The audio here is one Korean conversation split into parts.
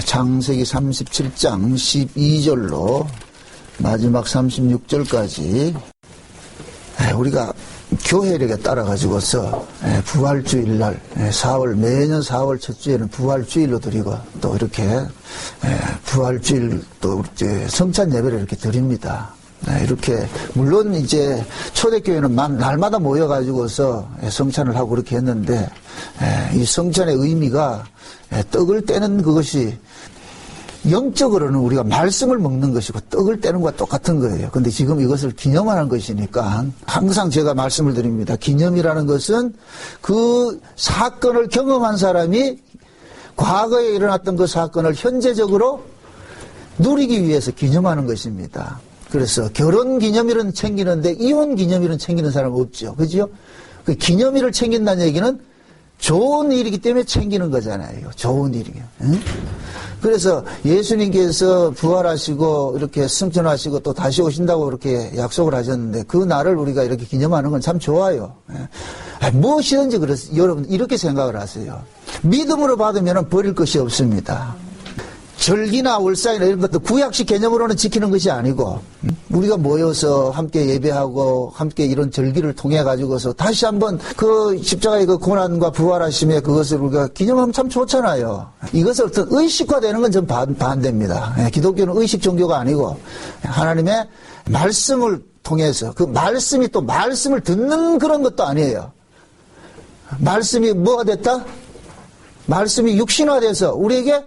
창세기 37장 12절로 마지막 36절까지 우리가 교회력에 따라가지고서 부활주일날 매년 4월 첫 주에는 부활주일로 드리고 또 이렇게 부활주일 또 성찬 예배를 이렇게 드립니다. 이렇게 물론 이제 초대교회는 날마다 모여가지고서 성찬을 하고 그렇게 했는데 이 성찬의 의미가 떡을 떼는 그것이 영적으로는 우리가 말씀을 먹는 것이고 떡을 떼는 것과 똑같은 거예요. 근데 지금 이것을 기념하는 것이니까 항상 제가 말씀을 드립니다. 기념이라는 것은 그 사건을 경험한 사람이 과거에 일어났던 그 사건을 현재적으로 누리기 위해서 기념하는 것입니다. 그래서 결혼 기념일은 챙기는데 이혼 기념일은 챙기는 사람은 없죠. 그죠? 그 기념일을 챙긴다는 얘기는 좋은 일이기 때문에 챙기는 거잖아요. 좋은 일이요. 응? 그래서 예수님께서 부활하시고 이렇게 승천하시고 또 다시 오신다고 그렇게 약속을 하셨는데 그 날을 우리가 이렇게 기념하는 건 참 좋아요. 무엇이든지 그래서 여러분 이렇게 생각을 하세요. 믿음으로 받으면 버릴 것이 없습니다. 절기나 월상이나 이런 것도 구약식 개념으로는 지키는 것이 아니고 우리가 모여서 함께 예배하고 함께 이런 절기를 통해 가지고서 다시 한번 그 십자가의 그 고난과 부활하심의 그것을 우리가 기념하면 참 좋잖아요. 이것을 어떤 의식화되는 건 좀 반대입니다. 기독교는 의식 종교가 아니고 하나님의 말씀을 통해서 그 말씀이 또 말씀을 듣는 그런 것도 아니에요. 말씀이 뭐가 됐다? 말씀이 육신화돼서 우리에게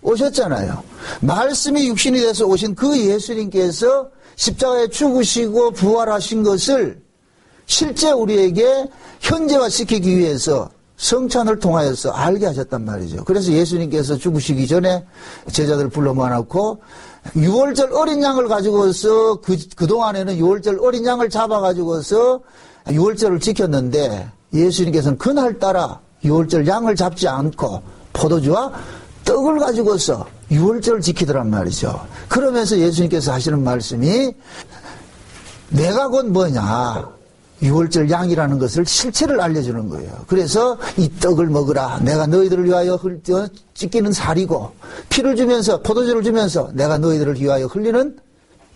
오셨잖아요. 말씀이 육신이 돼서 오신 그 예수님께서 십자가에 죽으시고 부활하신 것을 실제 우리에게 현재화시키기 위해서 성찬을 통하여서 알게 하셨단 말이죠. 그래서 예수님께서 죽으시기 전에 제자들을 불러 모아놓고 6월절 어린 양을 가지고서 그동안에는 6월절 어린 양을 잡아가지고서 6월절을 지켰는데 예수님께서는 그날따라 6월절 양을 잡지 않고 포도주와 떡을 가지고서 6월절을 지키더란 말이죠. 그러면서 예수님께서 하시는 말씀이 내가 곧 뭐냐 6월절 양이라는 것을 실체를 알려주는 거예요. 그래서 이 떡을 먹으라. 내가 너희들을 위하여 찢기는 살이고 피를 주면서 포도주를 주면서 내가 너희들을 위하여 흘리는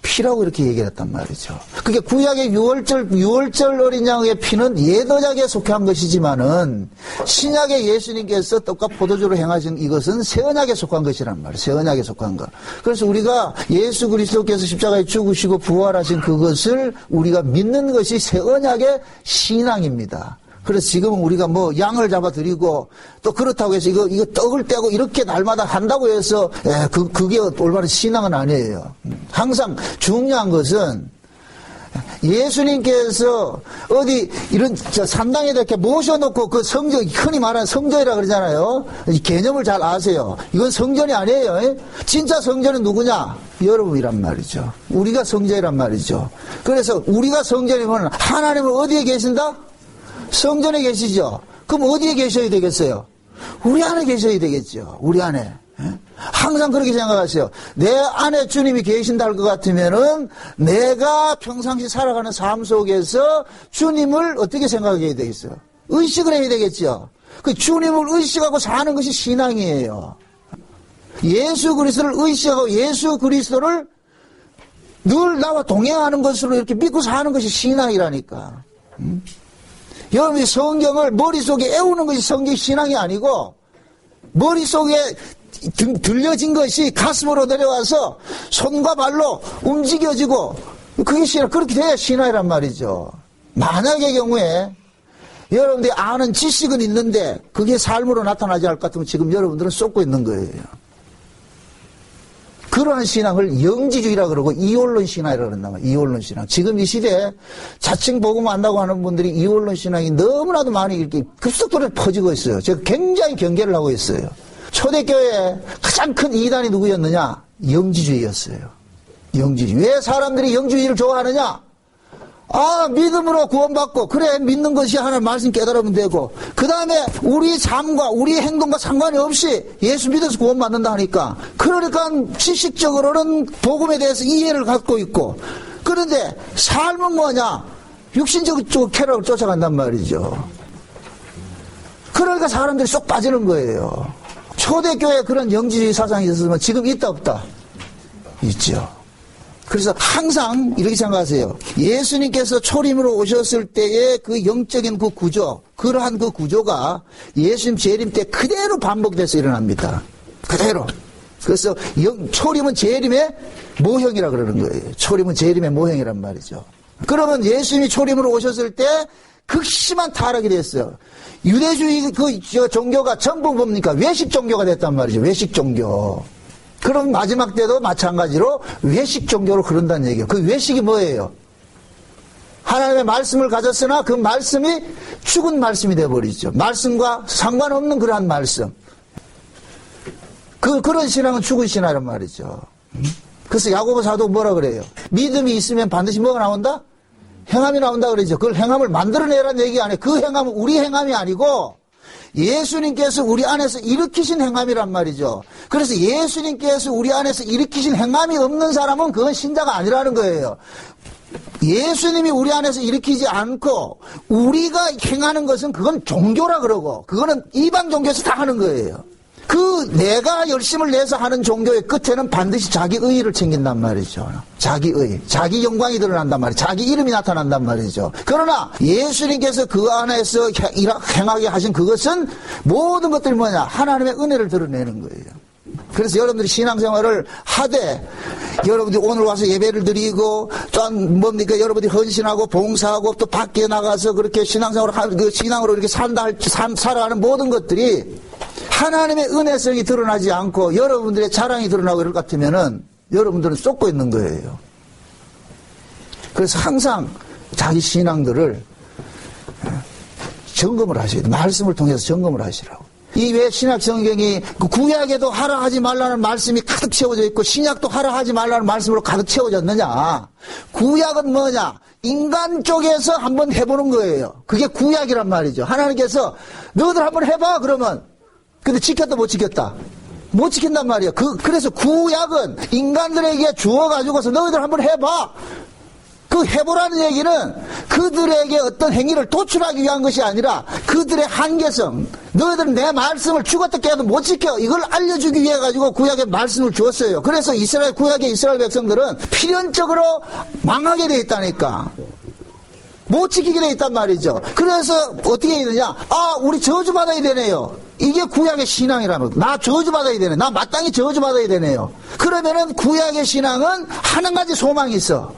피라고 이렇게 얘기를 했단 말이죠. 그게 구약의 6월절 어린 양의 피는 옛 언약에 속한 것이지만은 신약의 예수님께서 떡과 포도주로 행하신 이것은 새 언약에 속한 것이란 말이에요. 새 언약에 속한 것. 그래서 우리가 예수 그리스도께서 십자가에 죽으시고 부활하신 그것을 우리가 믿는 것이 새 언약의 신앙입니다. 그래서 지금은 우리가 뭐 양을 잡아드리고 또 그렇다고 해서 이거 떡을 떼고 이렇게 날마다 한다고 해서 그게 올바른 신앙은 아니에요. 항상 중요한 것은 예수님께서 어디 이런 산당에다 이렇게 모셔놓고 그 성전, 흔히 말하는 성전이라 그러잖아요. 이 개념을 잘 아세요. 이건 성전이 아니에요. 진짜 성전은 누구냐? 여러분이란 말이죠. 우리가 성전이란 말이죠. 그래서 우리가 성전이면 하나님은 어디에 계신다? 성전에 계시죠. 그럼 어디에 계셔야 되겠어요? 우리 안에 계셔야 되겠죠. 우리 안에. 항상 그렇게 생각하세요. 내 안에 주님이 계신다 할 것 같으면은 내가 평상시 살아가는 삶 속에서 주님을 어떻게 생각해야 되겠어요? 의식을 해야 되겠죠. 그 주님을 의식하고 사는 것이 신앙이에요. 예수 그리스도를 의식하고 예수 그리스도를 늘 나와 동행하는 것으로 이렇게 믿고 사는 것이 신앙이라니까. 여러분이 성경을 머릿속에 애우는 것이 성경 신앙이 아니고 머릿속에 들려진 것이 가슴으로 내려와서 손과 발로 움직여지고 그게 신앙, 그렇게 돼야 신앙이란 말이죠. 만약의 경우에 여러분들이 아는 지식은 있는데 그게 삶으로 나타나지 않을 것 같으면 지금 여러분들은 쏟고 있는 거예요. 그러한 신앙을 영지주의라 그러고 이원론 신앙이라고 그런단 말이에요. 이원론 신앙. 지금 이 시대에 자칭 복음 안다고 하는 분들이 이원론 신앙이 너무나도 많이 이렇게 급속도로 퍼지고 있어요. 제가 굉장히 경계를 하고 있어요. 초대교회의 가장 큰 이단이 누구였느냐? 영지주의였어요. 영지주의. 왜 사람들이 영지주의를 좋아하느냐? 믿음으로 구원받고, 그래, 믿는 것이 하나님 말씀 깨달으면 되고, 그 다음에 우리 삶과 우리 행동과 상관이 없이 예수 믿어서 구원받는다 하니까, 그러니까 지식적으로는 복음에 대해서 이해를 갖고 있고, 그런데 삶은 뭐냐? 육신적 쾌락을 쫓아간단 말이죠. 그러니까 사람들이 쏙 빠지는 거예요. 초대교회에 그런 영지주의 사상이 있었으면 지금 있다 없다? 있죠. 그래서 항상 이렇게 생각하세요. 예수님께서 초림으로 오셨을 때의 그 영적인 그 구조, 그러한 그 구조가 예수님 재림 때 그대로 반복돼서 일어납니다. 그대로. 그래서 초림은 재림의 모형이라 그러는 거예요. 초림은 재림의 모형이란 말이죠. 그러면 예수님이 초림으로 오셨을 때 극심한 타락이 됐어요. 유대주의 그 종교가 전부 뭡니까? 외식 종교가 됐단 말이죠. 외식 종교. 그럼 마지막 때도 마찬가지로 외식 종교로 그런다는 얘기예요. 그 외식이 뭐예요? 하나님의 말씀을 가졌으나 그 말씀이 죽은 말씀이 되어버리죠. 말씀과 상관없는 그러한 말씀. 그런 신앙은 죽은 신앙이란 말이죠. 그래서 야고보 사도 뭐라 그래요? 믿음이 있으면 반드시 뭐가 나온다? 행함이 나온다 그러죠. 그걸 행함을 만들어내라는 얘기가 아니에요. 그 행함은 우리 행함이 아니고 예수님께서 우리 안에서 일으키신 행함이란 말이죠. 그래서 예수님께서 우리 안에서 일으키신 행함이 없는 사람은 그건 신자가 아니라는 거예요. 예수님이 우리 안에서 일으키지 않고 우리가 행하는 것은 그건 종교라 그러고 그거는 이방 종교에서 다 하는 거예요. 그 내가 열심을 내서 하는 종교의 끝에는 반드시 자기 의의를 챙긴단 말이죠. 자기 의, 자기 영광이 드러난단 말이죠. 자기 이름이 나타난단 말이죠. 그러나 예수님께서 그 안에서 행하게 하신 그것은 모든 것들이 뭐냐? 하나님의 은혜를 드러내는 거예요. 그래서 여러분들이 신앙생활을 하되 여러분들이 오늘 와서 예배를 드리고 좀 뭡니까? 여러분들이 헌신하고 봉사하고 또 밖에 나가서 그렇게 신앙생활을 신앙으로 이렇게 살아가는 모든 것들이 하나님의 은혜성이 드러나지 않고 여러분들의 자랑이 드러나고 이럴 것 같으면은 여러분들은 쏟고 있는 거예요. 그래서 항상 자기 신앙들을 점검을 하셔야 돼요. 말씀을 통해서 점검을 하시라고. 이 왜 신약 성경이 구약에도 하라 하지 말라는 말씀이 가득 채워져 있고 신약도 하라 하지 말라는 말씀으로 가득 채워졌느냐? 구약은 뭐냐? 인간 쪽에서 한번 해보는 거예요. 그게 구약이란 말이죠. 하나님께서 너희들 한번 해봐 그러면 근데 지켰다 못 지켰다? 못 지킨단 말이에요. 그래서 구약은 인간들에게 주어가지고서 너희들 한번 해봐. 그 해보라는 얘기는 그들에게 어떤 행위를 도출하기 위한 것이 아니라 그들의 한계성, 너희들은 내 말씀을 죽었다 깨도 못 지켜. 이걸 알려주기 위해 가지고 구약의 말씀을 주었어요. 그래서 구약의 이스라엘 백성들은 필연적으로 망하게 돼 있다니까. 못 지키게 돼 있단 말이죠. 그래서 어떻게 해야 되냐? 우리 저주받아야 되네요. 이게 구약의 신앙이라는 거예요. 나 저주받아야 되네. 나 마땅히 저주받아야 되네요. 그러면은 구약의 신앙은 한 가지 소망이 있어.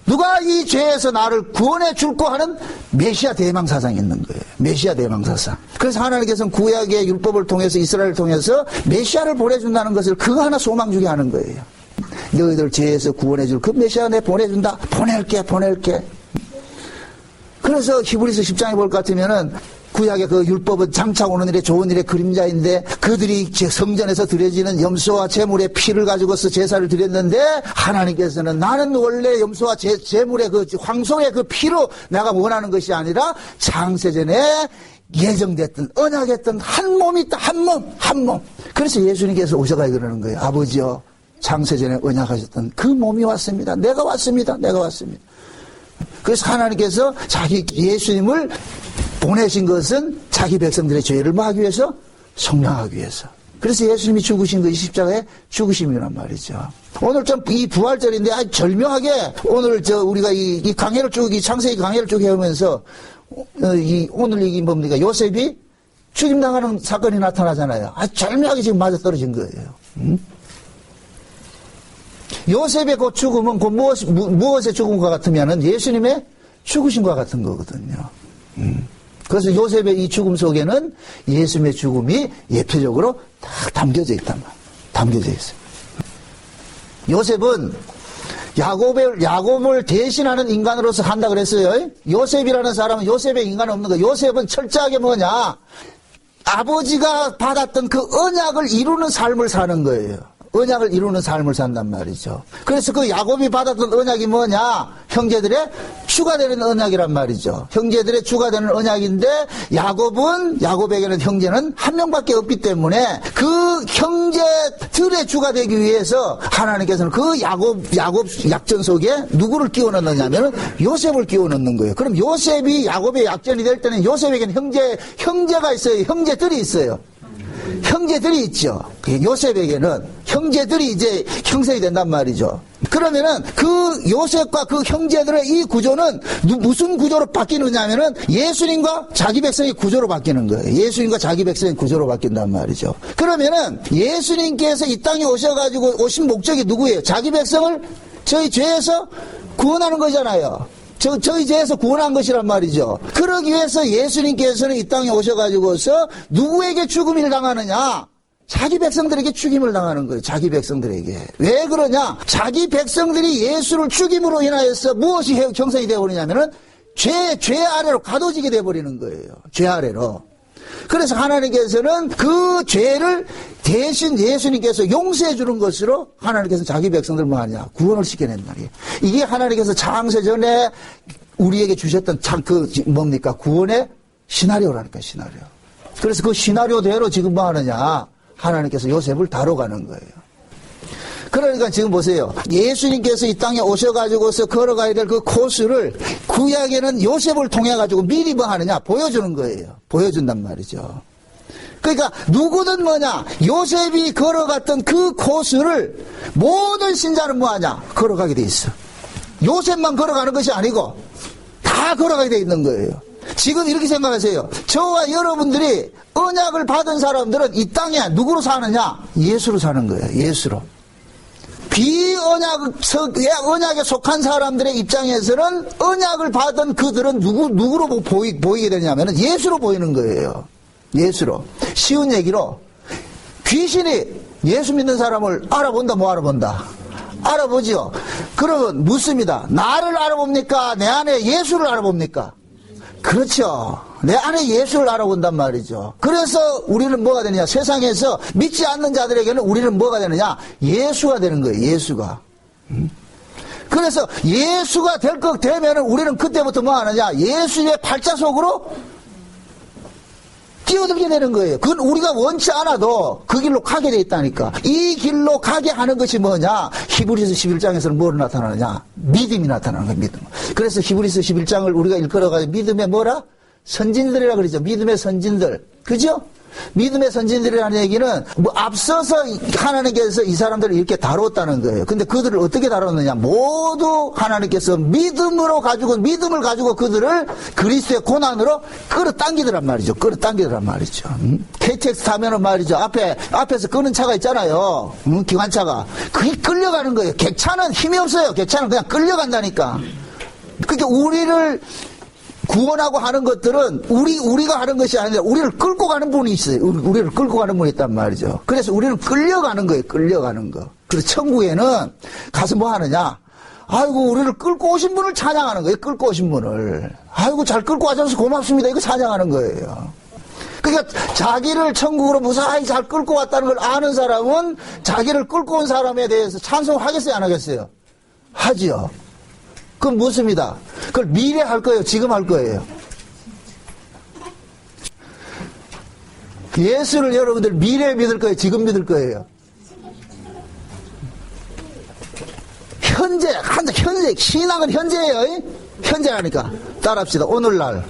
누가 이 죄에서 나를 구원해 줄고 하는 메시아 대망사상이 있는 거예요. 메시아 대망사상. 그래서 하나님께서는 구약의 율법을 통해서 이스라엘을 통해서 메시아를 보내준다는 것을 그거 하나 소망 주게 하는 거예요. 너희들 죄에서 구원해 줄 그 메시아 내 보내준다. 보낼게. 그래서 히브리서 10장에 볼 것 같으면은 구약의 그 율법은 장차 오는 일에 좋은 일의 그림자인데 그들이 성전에서 드려지는 염소와 제물의 피를 가지고서 제사를 드렸는데 하나님께서는 나는 원래 염소와 제물의 그 황소의 그 피로 내가 원하는 것이 아니라 창세전에 예정됐던 언약했던 한 몸이 있다. 한 몸. 그래서 예수님께서 오셔가 그러는 거예요. 아버지여 창세전에 언약하셨던 그 몸이 왔습니다. 내가 왔습니다. 그래서 하나님께서 자기 예수님을 보내신 것은 자기 백성들의 죄를 막기 위해서, 속량하기 위해서. 그래서 예수님이 죽으신 것이 십자가의 죽으심이란 말이죠. 오늘 좀 이 부활절인데 아주 절묘하게 오늘 우리가 이 강해를 쭉, 이 창세기 강해를 쭉 해오면서 오늘 이게 뭡니까? 요셉이 죽임당하는 사건이 나타나잖아요. 아주 절묘하게 지금 맞아 떨어진 거예요. 요셉의 그 죽음은 그 무엇의 죽음과 같으면은 예수님의 죽으심과 같은 거거든요. 그래서 요셉의 이 죽음 속에는 예수님의 죽음이 예표적으로 다 담겨져 있단 말이에요. 담겨져 있어요. 요셉은 야곱을 대신하는 인간으로서 한다 그랬어요. 요셉이라는 사람은 요셉의 인간 없는 거예요. 요셉은 철저하게 뭐냐? 아버지가 받았던 그 언약을 이루는 삶을 사는 거예요. 언약을 이루는 삶을 산단 말이죠. 그래서 그 야곱이 받았던 언약이 뭐냐? 형제들의 주가 되는 언약이란 말이죠. 형제들의 주가 되는 언약인데 야곱에게는 형제는 한 명밖에 없기 때문에 그 형제들의 주가 되기 위해서 하나님께서는 그 야곱 약전 속에 누구를 끼워 넣느냐면은 요셉을 끼워 넣는 거예요. 그럼 요셉이 야곱의 약전이 될 때는 요셉에게는 형제가 있어요. 형제들이 있어요. 형제들이 있죠. 요셉에게는 형제들이 이제 형성이 된단 말이죠. 그러면은 그 요셉과 그 형제들의 이 구조는 무슨 구조로 바뀌느냐면은 예수님과 자기 백성의 구조로 바뀌는 거예요. 예수님과 자기 백성의 구조로 바뀐단 말이죠. 그러면은 예수님께서 이 땅에 오셔가지고 오신 목적이 누구예요? 자기 백성을 저희 죄에서 구원하는 거잖아요. 저희 죄에서 구원한 것이란 말이죠. 그러기 위해서 예수님께서는 이 땅에 오셔가지고서 누구에게 죽음을 당하느냐? 자기 백성들에게 죽임을 당하는 거예요. 자기 백성들에게. 왜 그러냐? 자기 백성들이 예수를 죽임으로 인하여서 무엇이 형성이 되어버리냐면은 죄 아래로 가둬지게 되어버리는 거예요. 죄 아래로. 그래서 하나님께서는 그 죄를 대신 예수님께서 용서해 주는 것으로 하나님께서 자기 백성들 뭐 하냐? 구원을 시켜낸 말이에요. 이게 하나님께서 창세전에 우리에게 주셨던 뭡니까? 구원의 시나리오라니까, 시나리오. 그래서 그 시나리오대로 지금 뭐 하느냐? 하나님께서 요셉을 다뤄가는 거예요. 그러니까 지금 보세요. 예수님께서 이 땅에 오셔가지고서 걸어가야 될 그 코스를 구약에는 요셉을 통해가지고 미리 뭐 하느냐? 보여주는 거예요. 보여준단 말이죠. 그러니까 누구든 뭐냐? 요셉이 걸어갔던 그 코스를 모든 신자는 뭐 하냐? 걸어가게 돼 있어. 요셉만 걸어가는 것이 아니고 다 걸어가게 돼 있는 거예요. 지금 이렇게 생각하세요. 저와 여러분들이 언약을 받은 사람들은 이 땅에 누구로 사느냐? 예수로 사는 거예요. 예수로. 언약에 속한 사람들의 입장에서는 언약을 받은 그들은 누구로 보이게 되냐면 예수로 보이는 거예요. 예수로. 쉬운 얘기로 귀신이 예수 믿는 사람을 알아본다, 뭐 알아본다? 알아보지요. 그러면 묻습니다. 나를 알아봅니까? 내 안에 예수를 알아봅니까? 그렇죠. 내 안에 예수를 알아본단 말이죠. 그래서 우리는 뭐가 되느냐? 세상에서 믿지 않는 자들에게는 우리는 뭐가 되느냐? 예수가 되는 거예요. 예수가. 그래서 예수가 될 것 되면은 우리는 그때부터 뭐 하느냐? 예수의 팔자 속으로 뛰어들게 되는 거예요. 그건 우리가 원치 않아도 그 길로 가게 돼 있다니까. 이 길로 가게 하는 것이 뭐냐? 히브리서 11장에서는 뭐로 나타나느냐? 믿음이 나타나는 거예요. 믿음. 그래서 히브리서 11장을 우리가 읽어가지고 믿음의 뭐라? 선진들이라 그러죠. 믿음의 선진들. 그죠? 믿음의 선진들이라는 얘기는 뭐 앞서서 하나님께서 이 사람들을 이렇게 다뤘다는 거예요. 근데 그들을 어떻게 다뤘느냐? 모두 하나님께서 믿음을 가지고 그들을 그리스도의 고난으로 끌어당기더란 말이죠. 끌어당기더란 말이죠. KTX 타면은 말이죠. 앞에서 끄는 차가 있잖아요. 기관차가. 그게 끌려가는 거예요. 객차는 힘이 없어요. 객차는 그냥 끌려간다니까. 그러니까 우리를 구원하고 하는 것들은 우리가 하는 것이 아니라 우리를 끌고 가는 분이 있어요. 우리를 끌고 가는 분이 있단 말이죠. 그래서 우리는 끌려가는 거예요. 끌려가는 거. 그래서 천국에는 가서 뭐 하느냐? 아이고, 우리를 끌고 오신 분을 찬양하는 거예요. 끌고 오신 분을. 아이고, 잘 끌고 와줘서 고맙습니다. 이거 찬양하는 거예요. 그러니까 자기를 천국으로 무사히 잘 끌고 왔다는 걸 아는 사람은 자기를 끌고 온 사람에 대해서 찬송을 하겠어요? 안 하겠어요? 하지요. 그건 묻습니다. 그걸 미래 할 거예요? 지금 할 거예요? 예수를 여러분들 미래에 믿을 거예요? 지금 믿을 거예요? 현재, 신앙은 현재예요. 현재라니까. 따라합시다. 오늘날.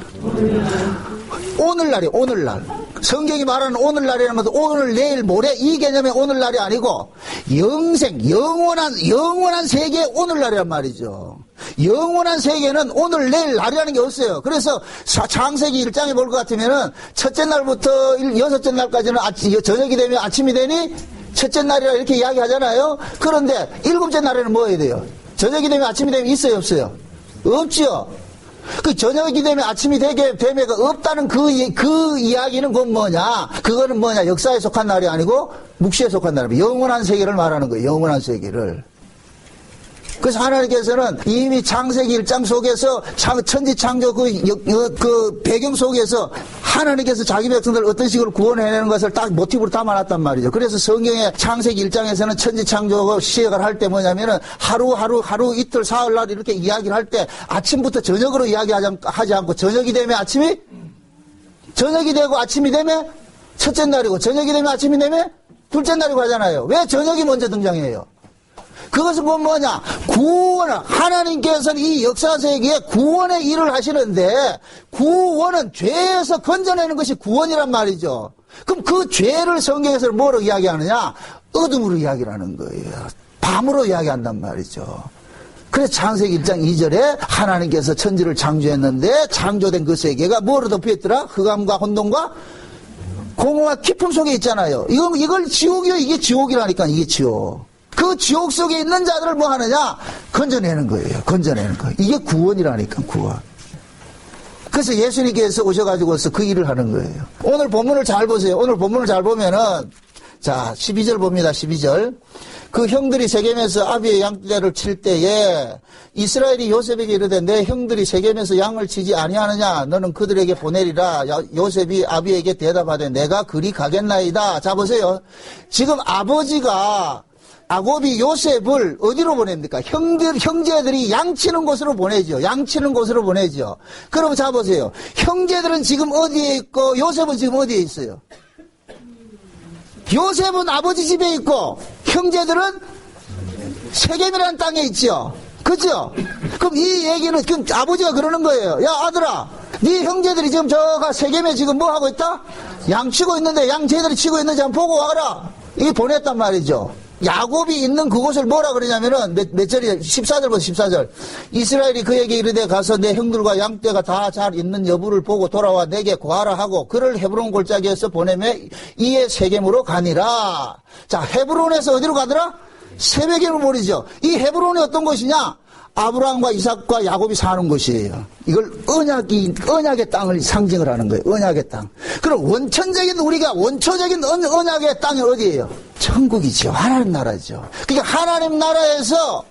오늘날. 성경이 말하는 오늘날이라는 것은 오늘, 내일, 모레 이 개념의 오늘날이 아니고 영원한 세계의 오늘날이란 말이죠. 영원한 세계는 오늘, 내일, 날이라는 게 없어요. 그래서 창세기 1장에 볼 것 같으면은 첫째 날부터 여섯째 날까지는 저녁이 되면 아침이 되니 첫째 날이라 이렇게 이야기하잖아요. 그런데 일곱째 날에는 뭐 해야 돼요? 저녁이 되면 아침이 되면 있어요, 없어요? 없죠. 그 저녁이 되면 아침이 되면가 없다는 그 이야기는 그건 뭐냐? 그거는 뭐냐? 역사에 속한 날이 아니고 묵시에 속한 날이에요. 영원한 세계를 말하는 거예요. 영원한 세계를. 그래서 하나님께서는 이미 창세기 1장 속에서 천지창조 그 배경 속에서 하나님께서 자기 백성들을 어떤 식으로 구원해내는 것을 딱 모티브로 담아놨단 말이죠. 그래서 성경의 창세기 1장에서는 천지창조 시작을 할 때 뭐냐면은 하루, 이틀, 사흘날 이렇게 이야기를 할 때 아침부터 저녁으로 이야기하지 않고 저녁이 되면 저녁이 되고 아침이 되면 첫째 날이고 저녁이 되면 아침이 되면 둘째 날이고 하잖아요. 왜 저녁이 먼저 등장해요? 그것은 뭐냐? 하나님께서는 이 역사세계에 구원의 일을 하시는데, 구원은 죄에서 건져내는 것이 구원이란 말이죠. 그럼 그 죄를 성경에서 뭐로 이야기하느냐? 어둠으로 이야기를 하는 거예요. 밤으로 이야기한단 말이죠. 그래서 창세기 1장 2절에 하나님께서 천지를 창조했는데 창조된 그 세계가 뭐로 덮여있더라? 흑암과 혼돈과 공허와 깊음 속에 있잖아요. 이걸 지옥이요. 이게 지옥이라니까. 이게 지옥. 그 지옥 속에 있는 자들을 뭐 하느냐? 건져내는 거예요. 건져내는 거예요. 이게 구원이라니까. 구원. 그래서 예수님께서 오셔가지고서 그 일을 하는 거예요. 오늘 본문을 잘 보세요. 오늘 본문을 잘 보면은 자 12절 봅니다. 12절. 그 형들이 세겜에서 아비의 양떼를 칠 때에 이스라엘이 요셉에게 이르되 내 형들이 세겜에서 양을 치지 아니하느냐 너는 그들에게 보내리라. 요셉이 아비에게 대답하되 내가 그리 가겠나이다. 자 보세요. 지금 아버지가 야곱이 요셉을 어디로 보냅니까? 형제들이 양치는 곳으로 보내죠. 양치는 곳으로 보내죠. 그럼 자 보세요. 형제들은 지금 어디에 있고 요셉은 지금 어디에 있어요? 요셉은 아버지 집에 있고 형제들은 세겜이라는 땅에 있죠. 그죠? 그럼 이 얘기는 그럼 아버지가 그러는 거예요. 야 아들아, 네 형제들이 지금 저가 세겜에 지금 뭐 하고 있다? 양 치고 있는데 양 쟤들이 치고 있는지 한번 보고 와라. 이게 보냈단 말이죠. 야곱이 있는 그곳을 뭐라 그러냐면은 몇 절이에요? 14절부터 14절. 이스라엘이 그에게 이르되 가서 내 형들과 양떼가 다 잘 있는 여부를 보고 돌아와 내게 구하라 하고 그를 헤브론 골짜기에서 보내매 이에 세겜으로 가니라. 자, 헤브론에서 어디로 가더라? 세겜으로 보내죠. 이 헤브론이 어떤 곳이냐? 아브라함과 이삭과 야곱이 사는 곳이에요. 이걸 언약의 땅을 상징을 하는 거예요. 언약의 땅. 그럼 우리가 원초적인 언약의 땅이 어디예요? 천국이죠. 하나님 나라죠. 그러니까 하나님 나라에서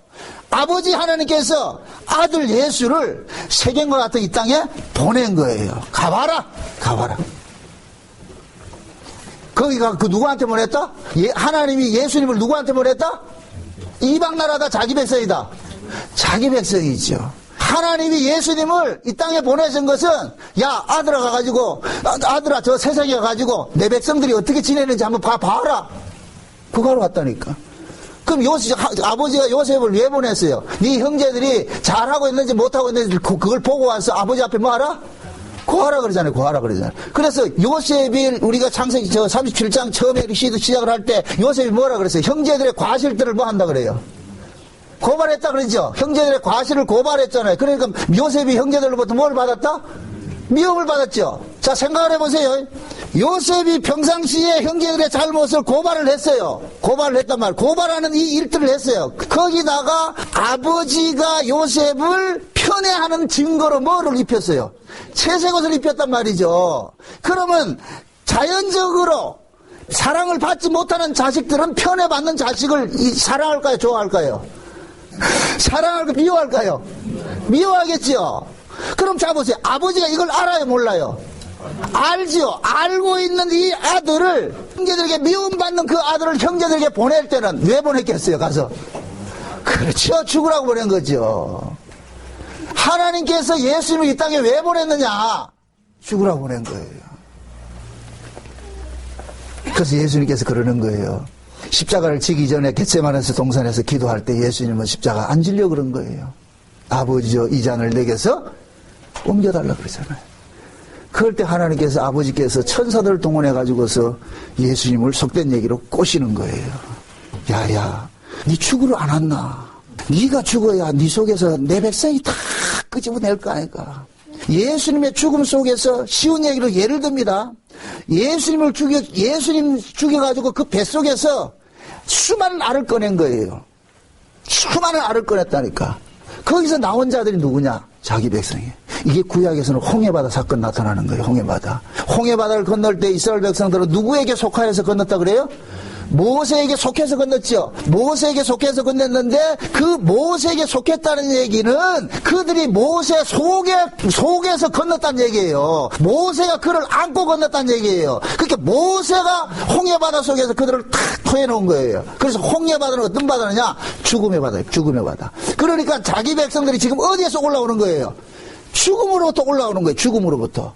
아버지 하나님께서 아들 예수를 세겜과 같은 이 땅에 보낸 거예요. 가봐라. 가봐라. 거기가 그 누구한테 보냈다? 하나님이 예수님을 누구한테 보냈다? 이방 나라다. 자기 백성이다. 자기 백성이죠. 하나님이 예수님을 이 땅에 보내신 것은 야 아들아 가가지고 아들아 저 세상에 가가지고 내 백성들이 어떻게 지내는지 한번 봐라. 그거 하러 갔다니까. 그럼 아버지가 요셉을 왜 보냈어요? 네 형제들이 잘하고 있는지 못하고 있는지 그걸 보고 와서 아버지 앞에 뭐 하라? 고하라 그러잖아요. 고하라 그러잖아요. 그래서 요셉이 우리가 창세기 37장 처음에 시작을 할 때 요셉이 뭐라 그랬어요? 형제들의 과실들을 뭐 한다 그래요? 고발했다 그러죠. 형제들의 과실을 고발했잖아요. 그러니까 요셉이 형제들로부터 뭘 받았다? 미움을 받았죠. 자, 생각을 해보세요. 요셉이 평상시에 형제들의 잘못을 고발을 했어요. 고발을 했단 말이에요. 고발하는 이 일들을 했어요. 거기다가 아버지가 요셉을 편애하는 증거로 뭐를 입혔어요? 채색옷을 입혔단 말이죠. 그러면 자연적으로 사랑을 받지 못하는 자식들은 편애받는 자식을 사랑할까요? 좋아할까요? 사랑할까요? 미워할까요? 미워하겠죠. 그럼 자 보세요. 아버지가 이걸 알아요? 몰라요? 알지요. 알고 있는 이 아들을 형제들에게 미움받는 그 아들을 형제들에게 보낼 때는 왜 보냈겠어요? 가서 그렇죠. 죽으라고 보낸 거죠. 하나님께서 예수님을 이 땅에 왜 보냈느냐? 죽으라고 보낸 거예요. 그래서 예수님께서 그러는 거예요. 십자가를 지기 전에 겟세마네스 동산에서 기도할 때 예수님은 십자가 안 지려고 그런 거예요. 아버지여 이 잔을 내게서 옮겨달라 그러잖아요. 그럴 때 하나님께서 아버지께서 천사들을 동원해 가지고서 예수님을 속된 얘기로 꼬시는 거예요. 야야, 네 죽으러 안 왔나? 네가 죽어야 네 속에서 내 백성이 다 끄집어낼 거 아닐까? 예수님의 죽음 속에서 쉬운 얘기로 예를 듭니다. 예수님 죽여가지고 그 뱃속에서 수많은 알을 꺼낸 거예요. 수많은 알을 꺼냈다니까. 거기서 나온 자들이 누구냐? 자기 백성이에요. 이게 구약에서는 홍해바다 사건 나타나는 거예요. 홍해바다. 홍해바다를 건널 때 이스라엘 백성들은 누구에게 속하여서 건넜다 그래요? 모세에게 속해서 건넜죠. 모세에게 속해서 건넜는데 그 모세에게 속했다는 얘기는 그들이 모세 속에서 건넜다는 얘기예요. 모세가 그를 안고 건넜다는 얘기예요. 그러니까 모세가 홍해바다 속에서 그들을 탁 토해놓은 거예요. 그래서 홍해바다는 어떤 바다느냐? 죽음의 바다예요. 죽음의 바다. 그러니까 자기 백성들이 지금 어디에서 올라오는 거예요? 죽음으로부터 올라오는 거예요. 죽음으로부터.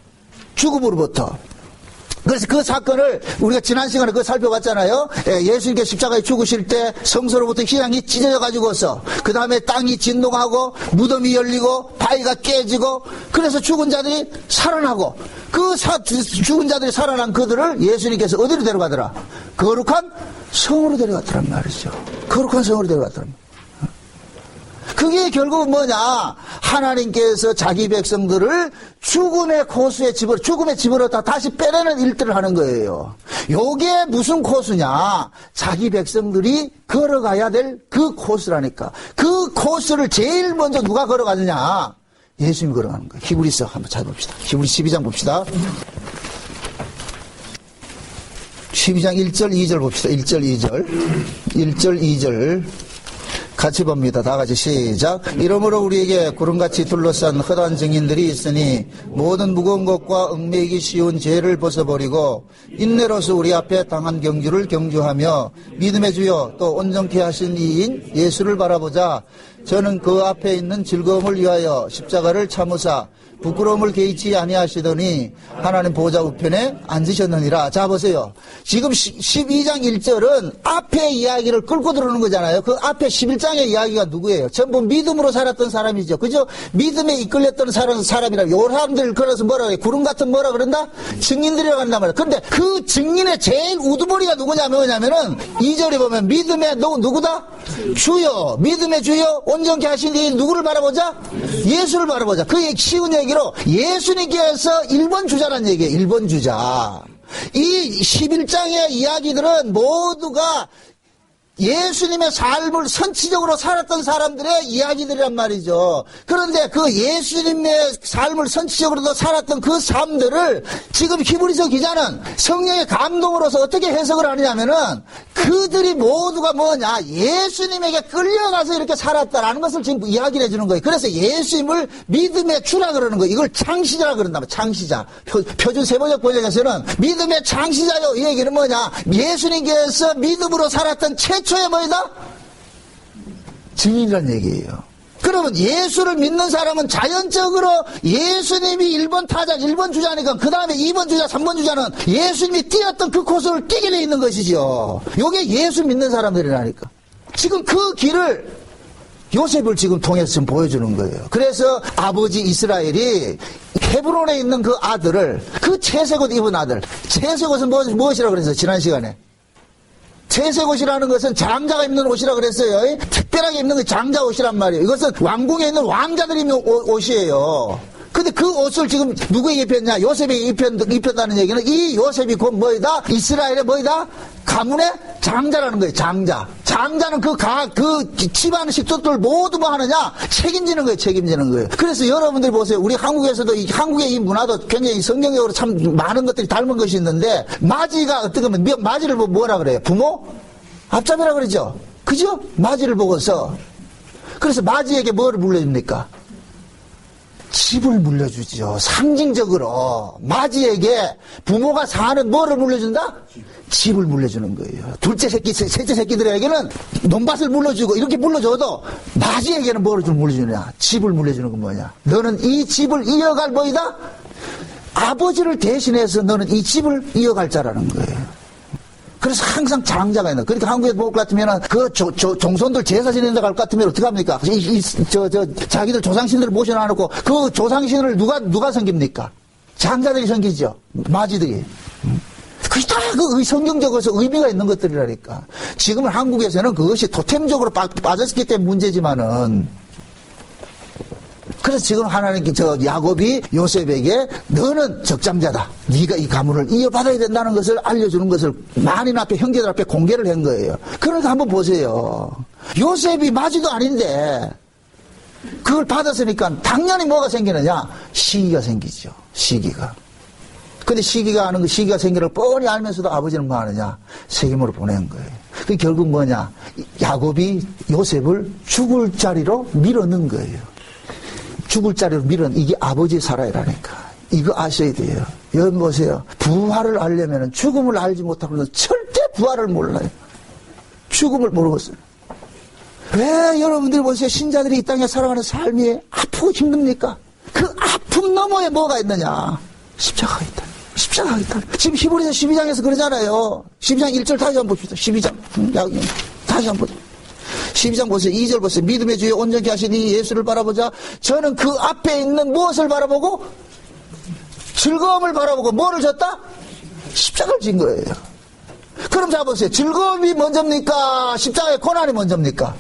그래서 그 사건을 우리가 지난 시간에 그거 살펴봤잖아요. 예수님께 십자가에 죽으실 때 성소로부터 희양이 찢어져 가지고서 그 다음에 땅이 진동하고 무덤이 열리고 바위가 깨지고 그래서 죽은 자들이 살아나고 그 죽은 자들이 살아난 그들을 예수님께서 어디로 데려가더라? 거룩한 성으로 데려갔더란 말이죠. 거룩한 성으로 데려갔더란 말이죠. 그게 결국은 뭐냐? 하나님께서 자기 백성들을 죽음의 집으로 다시 빼내는 일들을 하는 거예요. 요게 무슨 코스냐? 자기 백성들이 걸어가야 될 그 코스라니까. 그 코스를 제일 먼저 누가 걸어가느냐? 예수님이 걸어가는 거예요. 히브리서 한번 찾아봅시다. 히브리 12장 봅시다. 12장 1절 2절 봅시다. 1절 2절 같이 봅니다. 다 같이 시작. 이러므로 우리에게 구름같이 둘러싼 허다한 증인들이 있으니 모든 무거운 것과 얽매이기 쉬운 죄를 벗어버리고 인내로서 우리 앞에 당한 경주를 경주하며 믿음의 주여 또 온전케 하신 이인 예수를 바라보자. 저는 그 앞에 있는 즐거움을 위하여 십자가를 참으사 부끄러움을 개의치 아니하시더니 하나님 보좌 우편에 앉으셨느니라. 자 보세요. 지금 12장 1절은 앞에 이야기를 끌고 들어오는 거잖아요. 그 앞에 11장의 이야기가 누구예요? 전부 믿음으로 살았던 사람이죠. 그죠? 믿음에 이끌렸던 사람이라. 요 사람들 그래서 뭐라 그래? 구름 같은 뭐라 그런다? 증인들이라고 한단 말이야. 근데 그 증인의 제일 우두머리가 뭐냐면은 2절에 보면 믿음의 누구다? 주여. 믿음의 주여 온전케 하신 이 누구를 바라보자? 예수를 바라보자. 그 쉬운 얘기로 예수님께서 1번 주자라는 얘기예요. 1번 주자. 이 11장의 이야기들은 모두가 예수님의 삶을 선치적으로 살았던 사람들의 이야기들이란 말이죠. 그런데 그 예수님의 삶을 선치적으로도 살았던 그 삶들을 지금 히브리서 기자는 성령의 감동으로서 어떻게 해석을 하느냐면은 그들이 모두가 뭐냐? 예수님에게 끌려가서 이렇게 살았다라는 것을 지금 이야기를 해주는 거예요. 그래서 예수님을 믿음의 주라 그러는 거예요. 이걸 창시자라 그런다. 창시자. 표준 세번역 번역에서는 믿음의 창시자요. 이 얘기는 뭐냐? 예수님께서 믿음으로 살았던 최초의 뭐이다? 증인이라는 얘기예요. 그러면 예수를 믿는 사람은 자연적으로 예수님이 1번 타자, 1번 주자니까 그 다음에 2번 주자, 3번 주자는 예수님이 뛰었던 그 코스를 뛰게 돼 있는 것이죠. 이게 예수 믿는 사람들이라니까. 지금 그 길을 요셉을 지금 통해서 지금 보여주는 거예요. 그래서 아버지 이스라엘이 헤브론에 있는 그 아들을, 그 채색옷 입은 아들, 채색옷은 무엇이라고 그랬어요? 지난 시간에. 채색옷이라는 것은 장자가 입는 옷이라 그랬어요. 특별하게 입는 게 장자 옷이란 말이에요. 이것은 왕궁에 있는 왕자들이 입는 옷이에요. 근데 그 옷을 지금 누구에게 입혔냐? 요셉에게 입혔다는 얘기는 이 요셉이 곧 뭐이다? 이스라엘의 뭐이다? 가문의 장자라는 거예요. 장자. 장자는 그 집안 식도들 모두 뭐 하느냐? 책임지는 거예요. 책임지는 거예요. 그래서 여러분들 보세요. 우리 한국에서도 한국의 이 문화도 굉장히 성경적으로 참 많은 것들이 닮은 것이 있는데 마지가 어떻게 보면 마지를 뭐라 그래요? 부모? 앞잡이라 그러죠. 그죠? 마지를 보고서 그래서 마지에게 뭐를 물려줍니까? 집을 물려주죠. 상징적으로 마지에게 부모가 사는 뭐를 물려준다? 집을 물려주는 거예요. 둘째 새끼, 셋째 새끼들에게는 논밭을 물려주고 이렇게 물려줘도 마지에게는 뭐를 좀 물려주냐? 집을 물려주는 건 뭐냐? 너는 이 집을 이어갈 뭐이다? 아버지를 대신해서 너는 이 집을 이어갈 자라는 거예요. 그래서 항상 장자가 있는. 그러니까 한국에 볼 것 같으면은 그 종손들 제사 지낸다 갈 것 같으면 어떻게 합니까? 자기들 조상신들을 모셔놔놓고 그 조상신을 누가 섬깁니까? 장자들이 섬기죠. 마지들이. 그게 다 그 성경적으로 의미가 있는 것들이라니까. 지금 한국에서는 그것이 토템적으로 빠졌기 때문에 문제지만은. 그래서 지금 하나님께 야곱이 요셉에게 너는 적장자다. 네가 이 가문을 이어받아야 된다는 것을 알려주는 것을 만인 앞에 형제들 앞에 공개를 한 거예요. 그러니까 한번 보세요. 요셉이 마지도 아닌데 그걸 받았으니까 당연히 뭐가 생기느냐? 시기가 생기죠. 시기가. 근데 시기가 생기를 뻔히 알면서도 아버지는 뭐 하느냐? 세겜으로 보낸 거예요. 그 결국 뭐냐? 야곱이 요셉을 죽을 자리로 밀어넣은 거예요. 죽을 자리로 밀은 이게 아버지의 사랑이라니까. 이거 아셔야 돼요. 여러분 보세요. 부활을 알려면 죽음을 알지 못하고는 절대 부활을 몰라요. 죽음을 모르겠어요. 왜 여러분들 보세요. 신자들이 이 땅에 살아가는 삶이 아프고 힘듭니까? 그 아픔 너머에 뭐가 있느냐? 십자가가 있다. 십자가 하겠다. 지금 히브리서 12장에서 그러잖아요. 12장 1절 다시 한번 봅시다. 12장. 다시 한번 보세요. 12장 보세요. 2절 보세요. 믿음의 주에 온전케 하신 이 예수를 바라보자. 저는 그 앞에 있는 무엇을 바라보고? 즐거움을 바라보고 뭐를 졌다? 십자가를 진 거예요. 그럼 자 보세요. 즐거움이 먼저입니까? 십자가의 고난이 먼저입니까?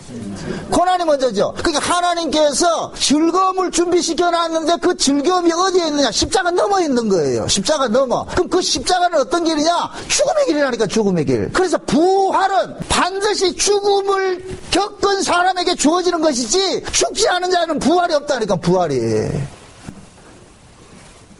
고난이 먼저죠. 그러니까 하나님께서 즐거움을 준비시켜 놨는데 그 즐거움이 어디에 있느냐? 십자가 넘어 있는 거예요. 십자가 넘어. 그럼 그 십자가는 어떤 길이냐? 죽음의 길이라니까, 죽음의 길. 그래서 부활은 반드시 죽음을 겪은 사람에게 주어지는 것이지 죽지 않은 자는 부활이 없다니까, 부활이.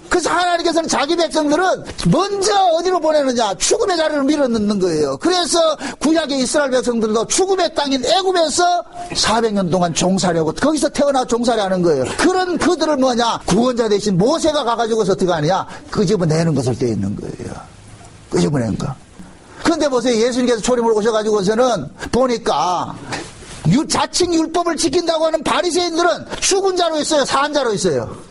그래서 하나님께서는 자기 백성들은 먼저 어디로 보내느냐? 죽음의 자리를 밀어넣는 거예요. 그래서 구약의 이스라엘 백성들도 죽음의 땅인 애굽에서 400년 동안 종살이하고 거기서 태어나 종살이하는 거예요. 그런 그들을 뭐냐? 구원자 대신 모세가 가가지고서 어떻게 하느냐? 끄집어내는 것을 떼어 있는 거예요. 끄집어낸 거. 그런데 보세요. 예수님께서 초림을 오셔가지고서는 보니까 자칭 율법을 지킨다고 하는 바리새인들은 죽은 자로 있어요? 산 자로 있어요?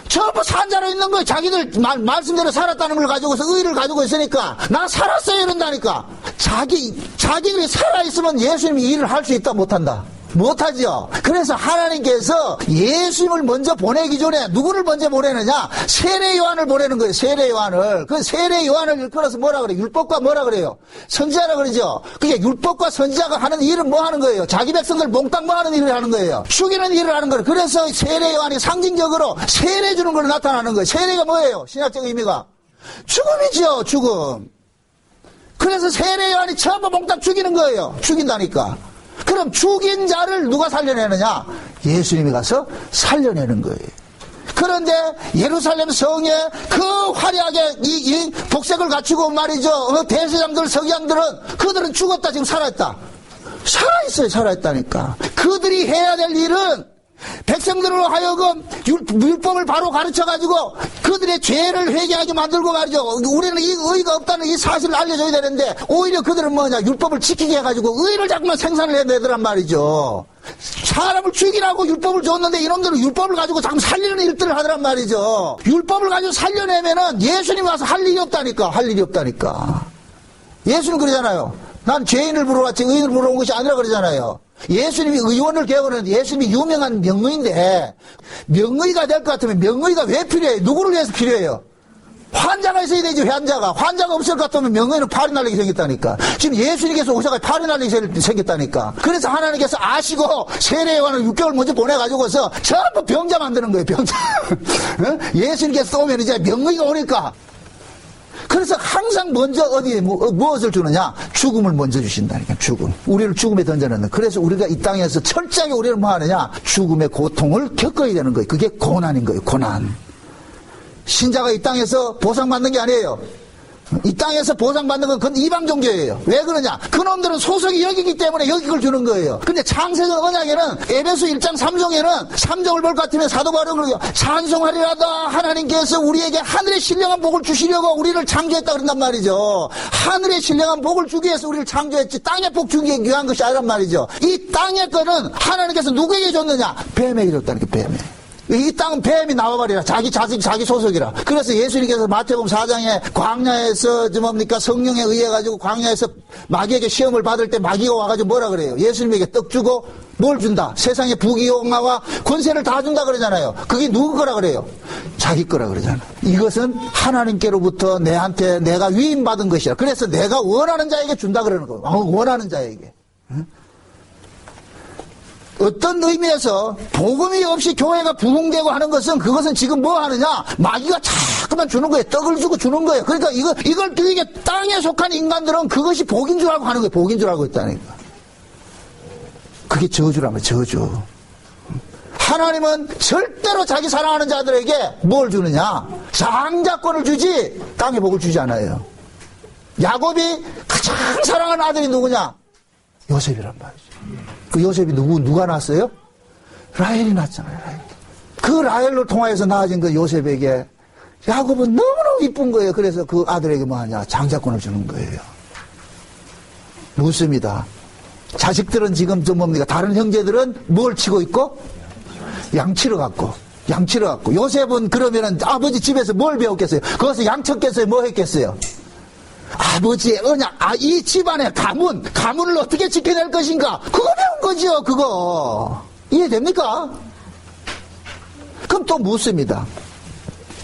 전부 산자로 있는 거예요. 자기들 말씀대로 살았다는 걸 가지고서 의를 가지고 있으니까 나 살았어요 이런다니까. 자기들이 살아있으면 예수님이 일을 할 수 있다 못한다? 못하죠. 그래서 하나님께서 예수님을 먼저 보내기 전에 누구를 먼저 보내느냐? 세례 요한을 보내는 거예요. 세례 요한을. 그 세례 요한을 일컬어서 뭐라 그래요? 율법과 뭐라 그래요? 선지자라 그러죠. 그게 율법과 선지자가 하는 일은 뭐 하는 거예요? 자기 백성들 몽땅 뭐 하는 일을 하는 거예요? 죽이는 일을 하는 거예요. 그래서 세례 요한이 상징적으로 세례 주는 걸로 나타나는 거예요. 세례가 뭐예요? 신학적 의미가 죽음이죠. 죽음. 그래서 세례 요한이 전부 몽땅 죽이는 거예요. 죽인다니까. 그럼 죽인 자를 누가 살려내느냐? 예수님이 가서 살려내는 거예요. 그런데 예루살렘 성에 그 화려하게 이 복색을 갖추고 말이죠. 대제사장들, 서기관들은 그들은 죽었다 지금 살아있다. 살아있어요. 살아있다니까. 그들이 해야 될 일은 백성들로 하여금 율법을 바로 가르쳐가지고 그들의 죄를 회개하게 만들고 말이죠. 우리는 이 의가 없다는 이 사실을 알려줘야 되는데 오히려 그들은 뭐냐? 율법을 지키게 해가지고 의를 자꾸만 생산을 해내더란 말이죠. 사람을 죽이라고 율법을 줬는데 이놈들은 율법을 가지고 자꾸 살리는 일들을 하더란 말이죠. 율법을 가지고 살려내면은 예수님 와서 할 일이 없다니까. 할 일이 없다니까. 예수님 그러잖아요. 난 죄인을 부르러 왔지 의인을 부르러 온 것이 아니라 그러잖아요. 예수님이 의원을 개혁하는데 예수님이 유명한 명의인데 명의가 될 것 같으면 명의가 왜 필요해요? 누구를 위해서 필요해요? 환자가 있어야 되죠. 환자가 없을 것 같으면 명의는 팔이 날리게 생겼다니까. 지금 예수님께서 오셔서 팔이 날리게 생겼다니까. 그래서 하나님께서 아시고 세례 요한을 6개월 먼저 보내가지고서 전부 병자 만드는 거예요. 병자. 예수님께서 오면 이제 명의가 오니까. 그래서 항상 먼저 어디에 무엇을 주느냐? 죽음을 먼저 주신다니까. 죽음. 우리를 죽음에 던져넣는. 그래서 우리가 이 땅에서 철저하게 우리를 뭐 하느냐? 죽음의 고통을 겪어야 되는 거예요. 그게 고난인 거예요. 고난. 신자가 이 땅에서 보상받는 게 아니에요. 이 땅에서 보상받는 건 그건 이방 종교예요. 왜 그러냐? 그놈들은 소속이 여기기 때문에 여기 걸 주는 거예요. 근데 창세전 언약에는 에베소 1장 3종에는 3종을 볼 것 같으면 사도 바울은 그러죠. 찬송하리라다 하나님께서 우리에게 하늘의 신령한 복을 주시려고 우리를 창조했다 그런단 말이죠. 하늘의 신령한 복을 주기 위해서 우리를 창조했지 땅의 복 주기 위한 것이 아니란 말이죠. 이 땅의 거는 하나님께서 누구에게 줬느냐? 뱀에게 줬다니까. 뱀에. 이 땅은 뱀이 나와버리라. 자기 자식, 자기 소속이라. 그래서 예수님께서 마태복음 4장에 광야에서 뭡니까? 성령에 의해가지고 광야에서 마귀에게 시험을 받을 때 마귀가 와가지고 뭐라 그래요? 예수님에게 떡 주고 뭘 준다? 세상의 부귀영화와 권세를 다 준다 그러잖아요. 그게 누구 거라 그래요? 자기 거라 그러잖아요. 이것은 하나님께로부터 내한테 내가 위임받은 것이라. 그래서 내가 원하는 자에게 준다 그러는 거예요. 원하는 자에게. 응? 어떤 의미에서 복음이 없이 교회가 부흥되고 하는 것은 그것은 지금 뭐 하느냐? 마귀가 자꾸만 주는 거예요. 떡을 주고 주는 거예요. 그러니까 이걸 이게 땅에 속한 인간들은 그것이 복인 줄 알고 하는 거예요. 복인 줄 알고 있다니까. 그게 저주라면 저주. 하나님은 절대로 자기 사랑하는 자들에게 뭘 주느냐? 장자권을 주지 땅의 복을 주지 않아요. 야곱이 가장 사랑하는 아들이 누구냐? 요셉이란 말이죠. 그 요셉이 누가 낳았어요? 라헬이 낳았잖아요. 라헬. 그 라헬로 통하여서 낳아진 그 요셉에게 야곱은 너무너무 이쁜 거예요. 그래서 그 아들에게 뭐 하냐? 장자권을 주는 거예요. 묻습니다. 자식들은 지금 좀 뭡니까? 다른 형제들은 뭘 치고 있고? 양 치러 갔고. 양치러 갔고. 요셉은 그러면은 아버지 집에서 뭘 배웠겠어요? 거기서 양쳤겠어요? 뭐 했겠어요? 아버지의 언약, 이 집안의 가문을 어떻게 지켜낼 것인가? 그거 배운 거죠, 그거. 이해됩니까? 그럼 또 묻습니다.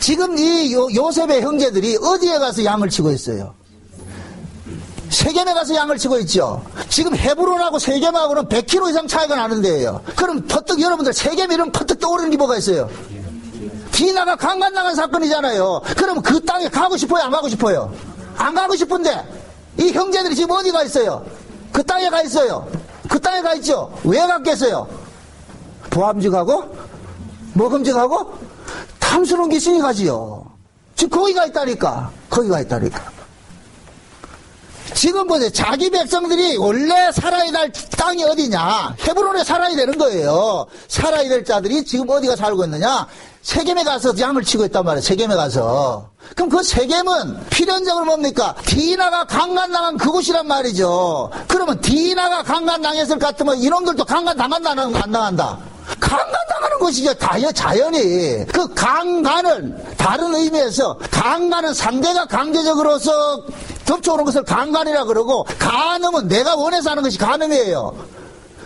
지금 이 요셉의 형제들이 어디에 가서 양을 치고 있어요? 세겜에 가서 양을 치고 있죠. 지금 헤브론하고 세겜하고는 100km 이상 차이가 나는 데예요. 그럼 퍼뜩 여러분들 세겜 이름 퍼뜩 떠오르는 게 뭐가 있어요? 디나가 강간당한 사건이잖아요. 그럼 그 땅에 가고 싶어요? 안 가고 싶어요? 안 가고 싶은데 이 형제들이 지금 어디 가 있어요? 그 땅에 가 있어요. 그 땅에 가 있죠. 왜 갔겠어요? 보암직하고 먹음직하고 탐스러운 게 있으니 가지요. 지금 거기 가 있다니까. 거기 가 있다니까. 지금 보세요. 자기 백성들이 원래 살아야 될 땅이 어디냐? 헤브론에 살아야 되는 거예요. 살아야 될 자들이 지금 어디가 살고 있느냐? 세겜에 가서 양을 치고 있단 말이에요. 세겜에 가서. 그럼 그 세겜은 필연적으로 뭡니까? 디나가 강간당한 그곳이란 말이죠. 그러면 디나가 강간당했을 것 같으면 이놈들도 강간당한다 안 당한다? 강간당하는 것이죠. 자연히. 그 강간을 다른 의미에서 강간은 상대가 강제적으로서 덮쳐오는 것을 강간이라 그러고, 간음은 내가 원해서 하는 것이 간음이에요.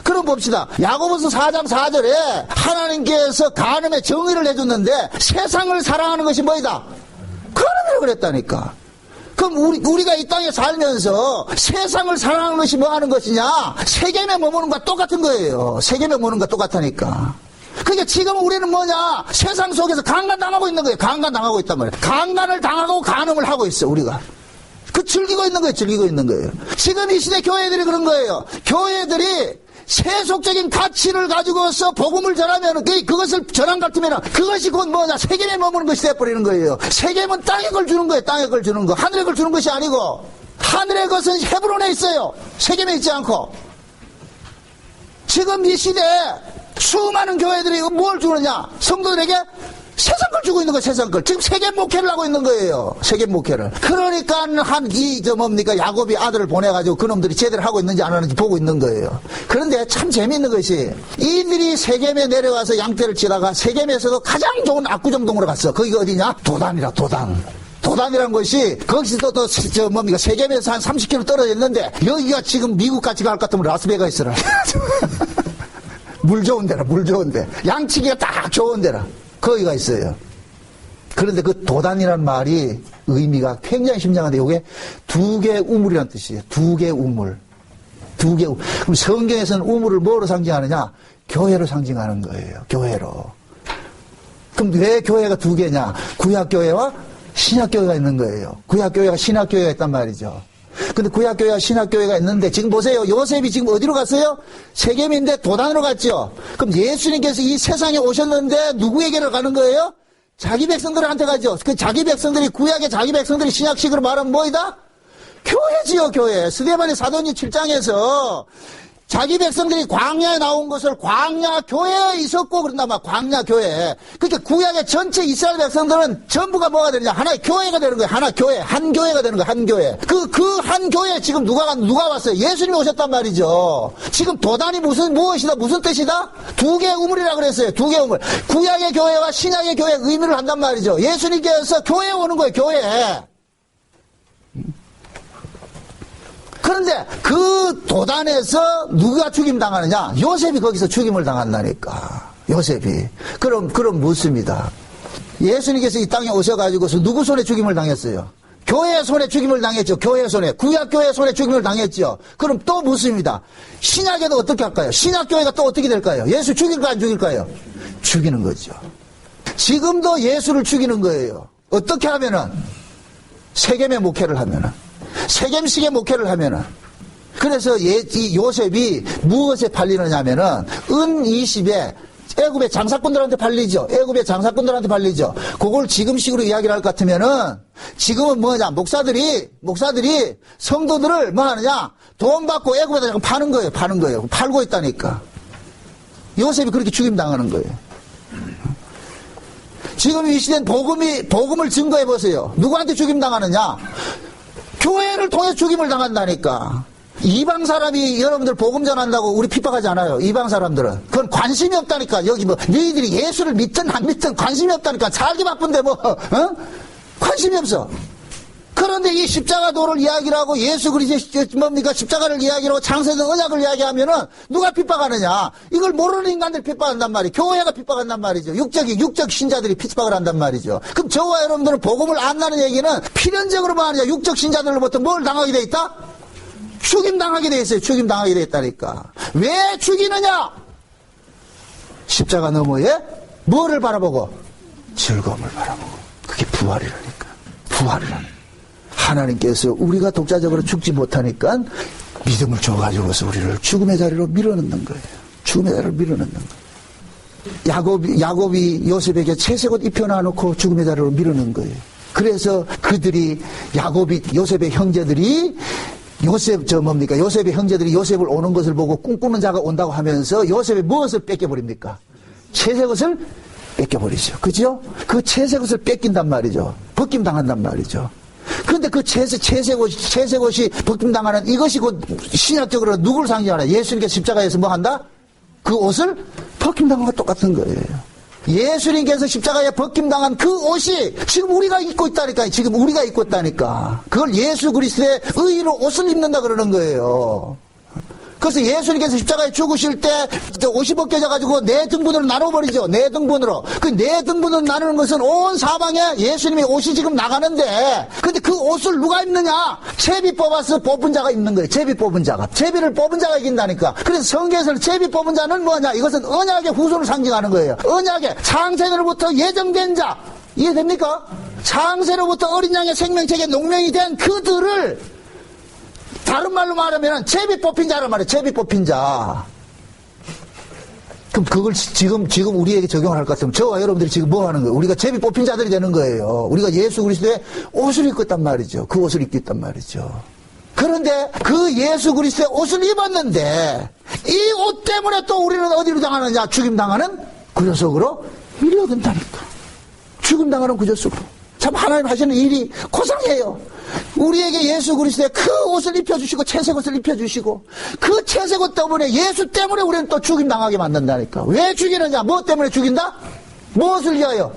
그럼 봅시다. 야고보서 4장 4절에 하나님께서 간음의 정의를 해줬는데 세상을 사랑하는 것이 뭐이다? 간음이라고 그랬다니까. 그럼 우리가 이 땅에 살면서 세상을 사랑하는 것이 뭐 하는 것이냐? 세겜에 머무는 것과 똑같은 거예요. 세겜에 머무는 것과 똑같으니까. 그러니까 지금 우리는 뭐냐? 세상 속에서 강간당하고 있는 거예요. 강간당하고 있단 말이에요. 강간을 당하고 간음을 하고 있어, 우리가. 즐기고 있는 거예요. 즐기고 있는 거예요. 지금 이 시대 교회들이 그런 거예요. 교회들이 세속적인 가치를 가지고서 복음을 전하면 그것을 전한 같으면 그것이 곧 뭐냐? 세겜에 머무는 것이 돼버리는 거예요. 세겜은 땅의 걸 주는 거예요. 땅의 걸 주는 거. 하늘의 걸 주는 것이 아니고 하늘의 것은 헤브론에 있어요. 세겜에 있지 않고. 지금 이 시대에 수많은 교회들이 뭘 주느냐? 성도들에게 세상 걸 주고 있는 거예요. 세상 걸. 지금 세겜 목회를 하고 있는 거예요. 세겜 목회를. 그러니까 야곱이 아들을 보내가지고 그놈들이 제대로 하고 있는지 안 하는지 보고 있는 거예요. 그런데 참 재미있는 것이 이들이 세겜에 내려와서 양떼를 치다가 세겜에서도 가장 좋은 압구정동으로 갔어. 거기가 어디냐? 도단이라, 도단. 도단이란 것이 거기서 세겜에서 한 30km 떨어져 있는데 여기가 지금 미국같이 갈 것 같으면 라스베가스라. 물 좋은 데라, 물 좋은 데. 양치기가 딱 좋은 데라. 거기가 있어요. 그런데 그 도단이라는 말이 의미가 굉장히 심장한데 이게 두 개의 우물이라는 뜻이에요. 두 개의 우물. 두 개의 우물. 그럼 성경에서는 우물을 뭐로 상징하느냐? 교회로 상징하는 거예요. 교회로. 그럼 왜 교회가 두 개냐? 구약교회와 신약교회가 있는 거예요. 구약교회와 신약교회가 있단 말이죠. 근데 구약교회와 신약교회가 있는데 지금 보세요. 요셉이 지금 어디로 갔어요? 세겜인데 도단으로 갔죠. 그럼 예수님께서 이 세상에 오셨는데 누구에게로 가는 거예요? 자기 백성들한테 가죠. 그 자기 백성들이 구약의 자기 백성들이 신약식으로 말하면 뭐이다? 교회지요, 교회. 스데반의 사도행전 7장에서 자기 백성들이 광야에 나온 것을 광야 교회에 있었고 그런단 말이야. 광야 교회. 그러니까 구약의 전체 이스라엘 백성들은 전부가 뭐가 되느냐? 하나의 교회가 되는 거예요. 하나 교회. 한 교회가 되는 거예요. 한 교회. 그 한 교회에 지금 누가 왔어요? 예수님이 오셨단 말이죠. 지금 도단이 무엇이다? 무슨 뜻이다? 두 개의 우물이라 그랬어요. 두 개의 우물. 구약의 교회와 신약의 교회의 의미를 한단 말이죠. 예수님께서 교회에 오는 거예요. 교회에. 그런데 그 도단에서 누가 죽임당하느냐? 요셉이 거기서 죽임을 당한다니까. 요셉이. 그럼 묻습니다. 예수님께서 이 땅에 오셔가지고서 누구 손에 죽임을 당했어요? 교회의 손에 죽임을 당했죠. 교회의 손에. 구약교회의 손에 죽임을 당했죠. 그럼 또 묻습니다. 신약에도 어떻게 할까요? 신약교회가 또 어떻게 될까요? 예수 죽일까 안 죽일까요? 죽이는 거죠. 지금도 예수를 죽이는 거예요. 어떻게 하면은? 세겜의 목회를 하면은. 세겜식의 목회를 하면은. 그래서 이 요셉이 무엇에 팔리느냐면은 은 20에 애굽의 장사꾼들한테 팔리죠. 애굽의 장사꾼들한테 팔리죠. 그걸 지금식으로 이야기를 할 것 같으면은 지금은 뭐냐? 목사들이 성도들을 뭐 하느냐? 돈 받고 애굽에다 파는 거예요. 파는 거예요. 팔고 있다니까. 요셉이 그렇게 죽임당하는 거예요. 지금 이 시대는 복음을 증거해 보세요. 누구한테 죽임당하느냐? 교회를 통해 죽임을 당한다니까. 이방 사람이 여러분들 복음 전한다고 우리 핍박하지 않아요. 이방 사람들은. 그건 관심이 없다니까. 여기 뭐 너희들이 예수를 믿든 안 믿든 관심이 없다니까. 살기 바쁜데 뭐 관심이 없어. 그런데 이 십자가 도를 이야기를 하고 예수 그리스도 뭡니까? 십자가를 이야기하고 창세된 언약을 이야기하면은 누가 핍박하느냐? 이걸 모르는 인간들이 핍박한단 말이에요. 교회가 핍박한단 말이죠. 육적 신자들이 핍박을 한단 말이죠. 그럼 저와 여러분들은 복음을 안다는 얘기는 필연적으로 말이냐? 육적 신자들로부터 뭘 당하게 돼 있다? 죽임당하게 돼 있어요. 죽임당하게 돼 있다니까. 왜 죽이느냐? 십자가 너머에 뭐를 바라보고? 즐거움을 바라보고. 그게 부활이라니까. 부활이라니까. 하나님께서 우리가 독자적으로 죽지 못하니까 믿음을 줘가지고서 우리를 죽음의 자리로 밀어넣는 거예요. 죽음의 자리로 밀어넣는 거예요. 야곱이 요셉에게 채색옷 입혀놔놓고 죽음의 자리로 밀어넣는 거예요. 그래서 그들이 요셉의 형제들이 요셉의 형제들이 요셉을 오는 것을 보고 꿈꾸는 자가 온다고 하면서 요셉의 무엇을 뺏겨버립니까? 채색옷을 뺏겨버리죠. 그죠? 그 채색옷을 뺏긴단 말이죠. 벗김당한단 말이죠. 그런데 그 채색옷이 벗김당하는 이것이 곧 신약적으로 누구를 상징하나? 예수님께서 십자가에서 뭐 한다? 그 옷을 벗김당한 것과 똑같은 거예요. 예수님께서 십자가에 벗김당한 그 옷이 지금 우리가 입고 있다니까. 지금 우리가 입고 있다니까. 그걸 예수 그리스도의 의로 옷을 입는다 그러는 거예요. 그래서 예수님께서 십자가에 죽으실 때 옷이 벗겨져가지고 네 등분으로 나눠버리죠. 네 등분으로. 그 네 등분으로 나누는 것은 온 사방에 예수님의 옷이 지금 나가는데, 근데 그 옷을 누가 입느냐? 제비 뽑아서 뽑은 자가 입는 거예요. 제비 뽑은 자가. 제비를 뽑은 자가 이긴다니까. 그래서 성경에서 제비 뽑은 자는 뭐냐? 이것은 언약의 후손을 상징하는 거예요. 언약의 창세로부터 예정된 자. 이해됩니까? 창세로부터 어린 양의 생명책에 농명이 된 그들을 다른 말로 말하면 제비 뽑힌 자란 말이에요. 제비 뽑힌 자. 그럼 그걸 지금 우리에게 적용을 할 것 같으면 저와 여러분들이 지금 뭐 하는 거예요? 우리가 제비 뽑힌 자들이 되는 거예요. 우리가 예수 그리스도의 옷을 입고 있단 말이죠. 그 옷을 입고 있단 말이죠. 그런데 그 예수 그리스도의 옷을 입었는데 이 옷 때문에 또 우리는 어디로 당하느냐? 죽임당하는 구조속으로 밀려든다니까. 죽임당하는 구조속으로. 참 하나님 하시는 일이 고상해요. 우리에게 예수 그리스도의 그 옷을 입혀주시고 채색옷을 입혀주시고 그 채색옷 때문에 예수 때문에 우리는 또 죽임당하게 만든다니까. 왜 죽이느냐? 뭐 때문에 죽인다? 무엇을 위하여?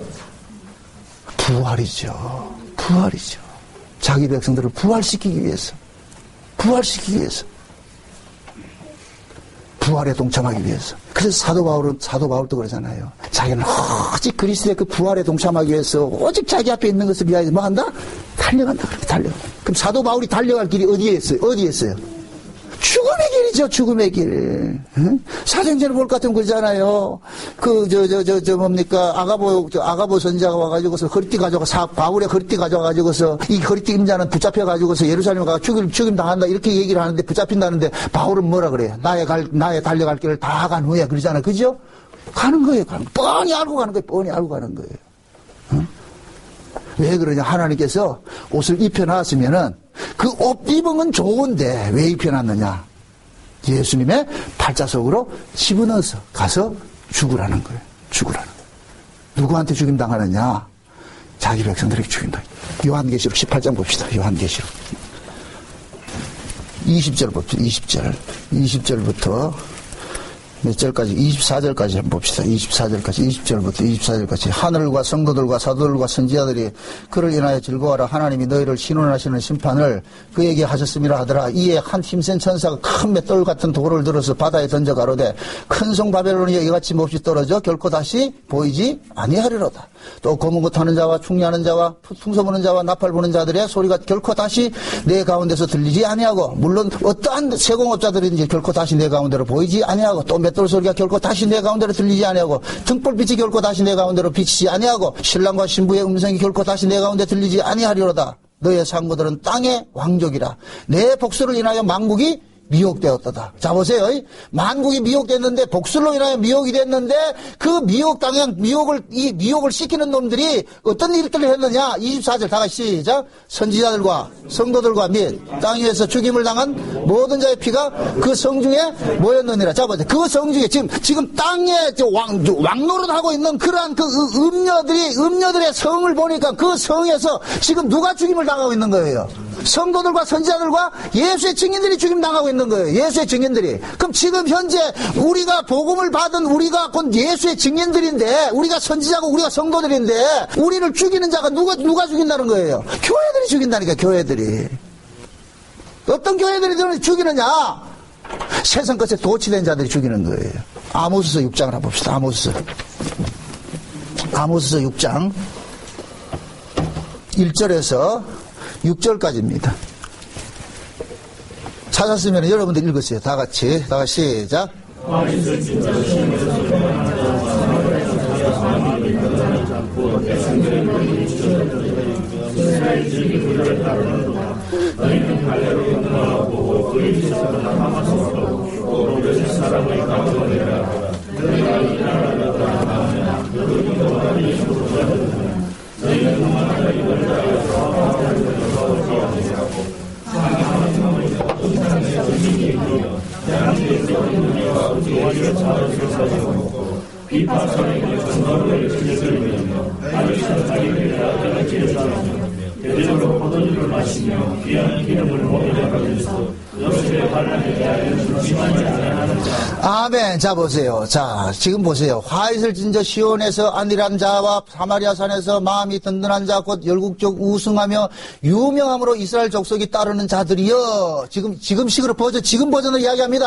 부활이죠. 부활이죠. 자기 백성들을 부활시키기 위해서. 부활시키기 위해서. 부활에 동참하기 위해서. 그래서 사도 바울도 그러잖아요. 자기는 오직 그리스도의 그 부활에 동참하기 위해서 오직 자기 앞에 있는 것을 위하여 뭐 한다? 달려간다. 그렇게 달려간다. 그럼 사도 바울이 달려갈 길이 어디에 있어요? 어디에 있어요? 죽음의 길이죠. 죽음의 길. 응? 사도행전을 볼 것 같으면 그러잖아요. 뭡니까? 아가보 선지자가 와가지고서 허리띠 가져가, 바울의 허리띠 가져가가지고서 이 허리띠 임자는 붙잡혀가지고서 예루살렘에 가서 죽임 당한다. 이렇게 얘기를 하는데 붙잡힌다는데 바울은 뭐라 그래요? 나의 달려갈 길을 다 간 후에 그러잖아요. 그죠? 가는 거예요. 뻔히 알고 가는 거예요. 뻔히 알고 가는 거예요. 응? 왜 그러냐? 하나님께서 옷을 입혀놨으면은 그 옷 입은 건 좋은데 왜 입혀놨느냐? 예수님의 팔자 속으로 집어넣어서 가서 죽으라는 거예요. 죽으라는 거예요. 누구한테 죽임당하느냐? 자기 백성들에게 죽임당. 요한계시록 18장 봅시다. 요한계시록 20절 봅시다. 20절부터 몇 절까지? 24절까지 한번 봅시다. 24절까지, 20절부터 24절까지. 하늘과 성도들과 사도들과 선지자들이 그를 인하여 즐거워하라. 하나님이 너희를 신원하시는 심판을 그에게 하셨음이라 하더라. 이에 한 힘센 천사가 큰 맷돌 같은 돌을 들어서 바다에 던져 가로되 큰 성 바벨론이 이같이 몹시 떨어져 결코 다시 보이지 아니하리로다. 또 검은 것 하는 자와 충리하는 자와 풍서 부는 자와 나팔 부는 자들의 소리가 결코 다시 내 가운데서 들리지 아니하고, 물론 어떠한 세공업자들인지 결코 다시 내 가운데로 보이지 아니하고, 또 맷돌 소리가 결코 다시 내 가운데로 들리지 아니하고, 등불빛이 결코 다시 내 가운데로 비치지 아니하고, 신랑과 신부의 음성이 결코 다시 내 가운데 들리지 아니하리로다. 너의 상고들은 땅의 왕족이라. 내 복수를 인하여 만국이 미혹되었다. 자, 보세요. 만국이 미혹됐는데, 복수로 인하여 미혹이 됐는데, 그 미혹을 시키는 놈들이 어떤 일들을 했느냐? 24절 다 같이 시작. 선지자들과 성도들과 및 땅 위에서 죽임을 당한 모든 자의 피가 그 성중에 모였느니라. 자, 보세요. 그 성중에 지금 땅에 왕노릇하고 있는 그러한 그 음녀들의 성을 보니까 그 성에서 지금 누가 죽임을 당하고 있는 거예요? 성도들과 선지자들과 예수의 증인들이 죽임당하고 있는 거예요. 예수의 증인들이. 그럼 지금 현재 우리가 복음을 받은 우리가 곧 예수의 증인들인데, 우리가 선지자고 우리가 성도들인데, 우리를 죽이는 자가 누가 죽인다는 거예요? 교회들이 죽인다니까, 교회들이. 어떤 교회들이 죽이느냐? 세상 것에 도취된 자들이 죽이는 거예요. 아모스서 6장을 한번 봅시다. 아모스서 6장 1절에서 6절까지입니다. 찾았으면 여러분들 읽으세요. 다 같이 시작. 아멘. 자, 보세요. 자, 지금 보세요. 화이슬 진저 시온에서 안일한 자와 사마리아 산에서 마음이 든든한 자 곧 열국적 우승하며 유명함으로 이스라엘 족속이 따르는 자들이여. 지금 식으로 지금 버전으로 이야기합니다.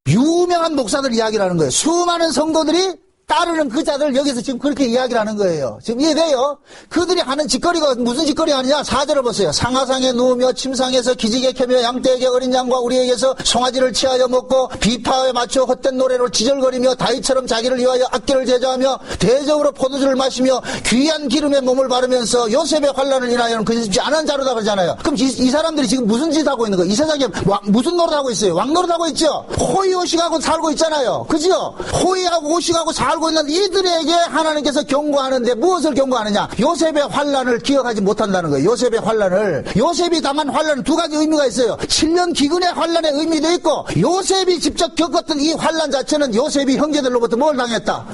유명한 목사들 이야기를 하는 거예요. 수많은 성도들이 따르는 그 자들 여기서 지금 그렇게 이야기를 하는 거예요. 지금 이해돼요? 그들이 하는 짓거리가 무슨 짓거리 하느냐? 4절을 보세요. 상하상에 누우며 침상에서 기지개 켜며 양떼에게 어린 양과 우리에게서 송아지를 취하여 먹고 비파에 맞춰 헛된 노래로 지절거리며 다윗처럼 자기를 위하여 악기를 제조하며 대적으로 포도주를 마시며 귀한 기름에 몸을 바르면서 요셉의 환난을 인하여는 그짓지 않은 자로다 그러잖아요. 그럼 이 사람들이 지금 무슨 짓 하고 있는 거예요? 이 세상에 무슨 노릇하고 있어요? 왕노릇하고 있죠? 호의호식하고 살고 있잖아요. 그죠? 호의하고 오식하고 살고 있는 이들에게 하나님께서 경고하는데 무엇을 경고하느냐? 요셉의 환난을 기억하지 못한다는 거예요. 요셉의 환난을. 요셉이 당한 환난은 두 가지 의미가 있어요. 7년 기근의 환난의 의미도 있고, 요셉이 직접 겪었던 이 환난 자체는 요셉이 형제들로부터 뭘 당했다?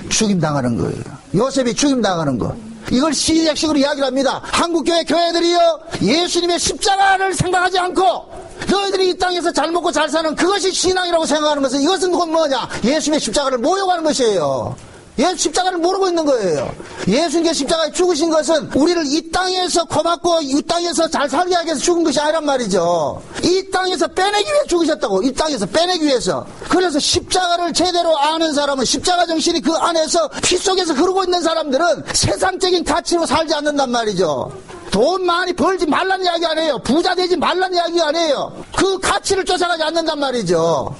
죽임당하는 거예요. 요셉이 죽임당하는 거. 이걸 시작식으로 이야기를 합니다. 한국교회 교회들이요, 예수님의 십자가를 생각하지 않고 너희들이 이 땅에서 잘 먹고 잘 사는 그것이 신앙이라고 생각하는 것은, 이것은 뭐냐? 예수님의 십자가를 모욕하는 것이에요. 예수 십자가를 모르고 있는 거예요. 예수님께 십자가에 죽으신 것은 우리를 이 땅에서 고맙고 이 땅에서 잘 살게 하기 위해서 죽은 것이 아니란 말이죠. 이 땅에서 빼내기 위해 죽으셨다고. 이 땅에서 빼내기 위해서. 그래서 십자가를 제대로 아는 사람은, 십자가 정신이 그 안에서 피 속에서 흐르고 있는 사람들은 세상적인 가치로 살지 않는단 말이죠. 돈 많이 벌지 말란 이야기 아니에요. 부자 되지 말란 이야기 아니에요. 그 가치를 쫓아가지 않는단 말이죠.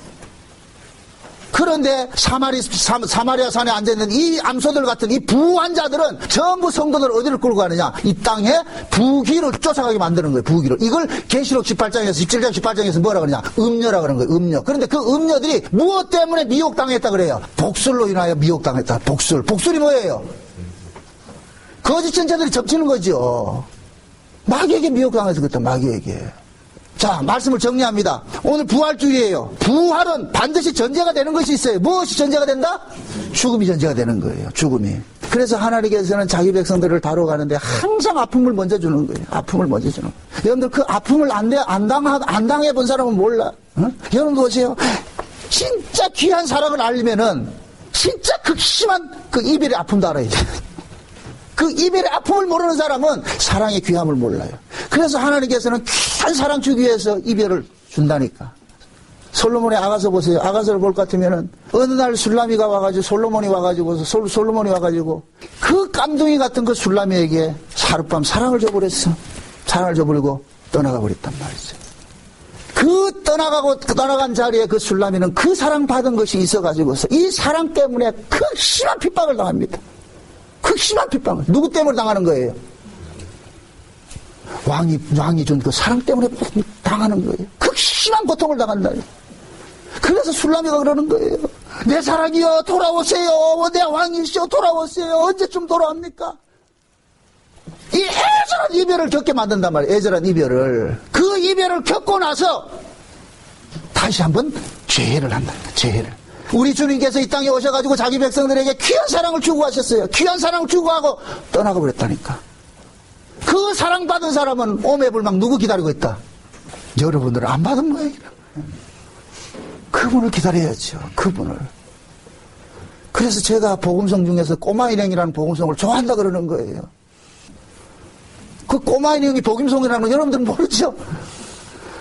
그런데 사마리아 산에 앉아있는 이 암소들 같은 이 부한 자들은 전부 성도들 어디를 끌고 가느냐? 이 땅에 부귀를 쫓아가게 만드는 거예요. 부귀를. 이걸 계시록 18장에서 17장 18장에서 뭐라 그러냐? 음녀라 그러는 거예요. 음녀. 그런데 그 음녀들이 무엇 때문에 미혹당했다 그래요? 복술로 인하여 미혹당했다. 복술이 뭐예요? 거짓 천사들이 접치는 거죠. 마귀에게 미혹당해서 그랬다. 마귀에게. 자, 말씀을 정리합니다. 오늘 부활주일이에요. 부활은 반드시 전제가 되는 것이 있어요. 무엇이 전제가 된다? 죽음이 전제가 되는 거예요. 죽음이. 그래서 하나님께서는 자기 백성들을 다뤄가는데 항상 아픔을 먼저 주는 거예요. 아픔을 먼저 주는 거예요. 여러분들 그 아픔을 안 당해본 사람은 몰라. 어? 여러분들 보세요. 진짜 귀한 사랑을 알리면은 진짜 극심한 그 이별의 아픔도 알아야 돼. 그 이별의 아픔을 모르는 사람은 사랑의 귀함을 몰라요. 그래서 하나님께서는 귀한 사랑 주기 위해서 이별을 준다니까. 솔로몬의 아가서 보세요. 아가서를 볼 것 같으면은 어느 날 술라미가 와가지고 솔로몬이 와가지고 그 깜둥이 같은 그 술라미에게 하룻밤 사랑을 줘버렸어. 사랑을 줘버리고 떠나가 버렸단 말이죠. 그 떠나간 자리에 그 술라미는 그 사랑 받은 것이 있어가지고서 이 사랑 때문에 극심한 핍박을 당합니다. 극심한 핍박을. 누구 때문에 당하는 거예요? 왕이 준 그 사랑 때문에 당하는 거예요. 극심한 고통을 당한다. 그래서 술라미가 그러는 거예요. 내 사랑이여 돌아오세요. 내 왕이시여 돌아오세요. 언제쯤 돌아옵니까? 이 애절한 이별을 겪게 만든단 말이에요. 애절한 이별을. 그 이별을 겪고 나서 다시 한번 죄를 한다니까. 죄를. 우리 주님께서 이 땅에 오셔가지고 자기 백성들에게 귀한 사랑을 주고 가셨어요. 귀한 사랑을 주고 가고 떠나가 버렸다니까. 그 사랑받은 사람은 오매불망 누구 기다리고 있다? 여러분들은 안 받은 거예요. 그분을 기다려야죠. 그분을. 그래서 제가 복음성 중에서 꼬마 인형이라는 복음성을 좋아한다 그러는 거예요. 그 꼬마 인형이 복음성이라는 건 여러분들은 모르죠?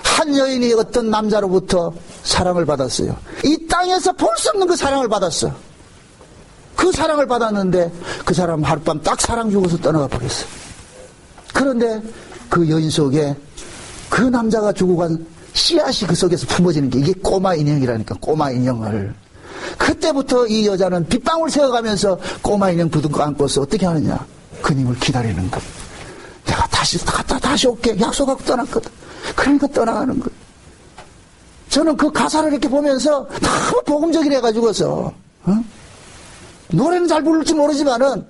한 여인이 어떤 남자로부터 사랑을 받았어요. 이 땅에서 볼 수 없는 그 사랑을 받았어. 그 사랑을 받았는데 그 사람 하룻밤 딱 사랑 죽어서 떠나가 버렸어. 그런데 그 여인 속에 그 남자가 주고 간 씨앗이 그 속에서 품어지는 게 이게 꼬마 인형이라니까. 꼬마 인형을. 그때부터 이 여자는 빗방울 세워가면서 꼬마 인형 부둥켜 안고서 어떻게 하느냐, 그님을 기다리는 것. 내가 다시 올게 약속하고 떠났거든. 그러니까 떠나가는 거예요. 저는 그 가사를 이렇게 보면서 너무 복음적이래 가지고서 노래는 잘 부를지 모르지만은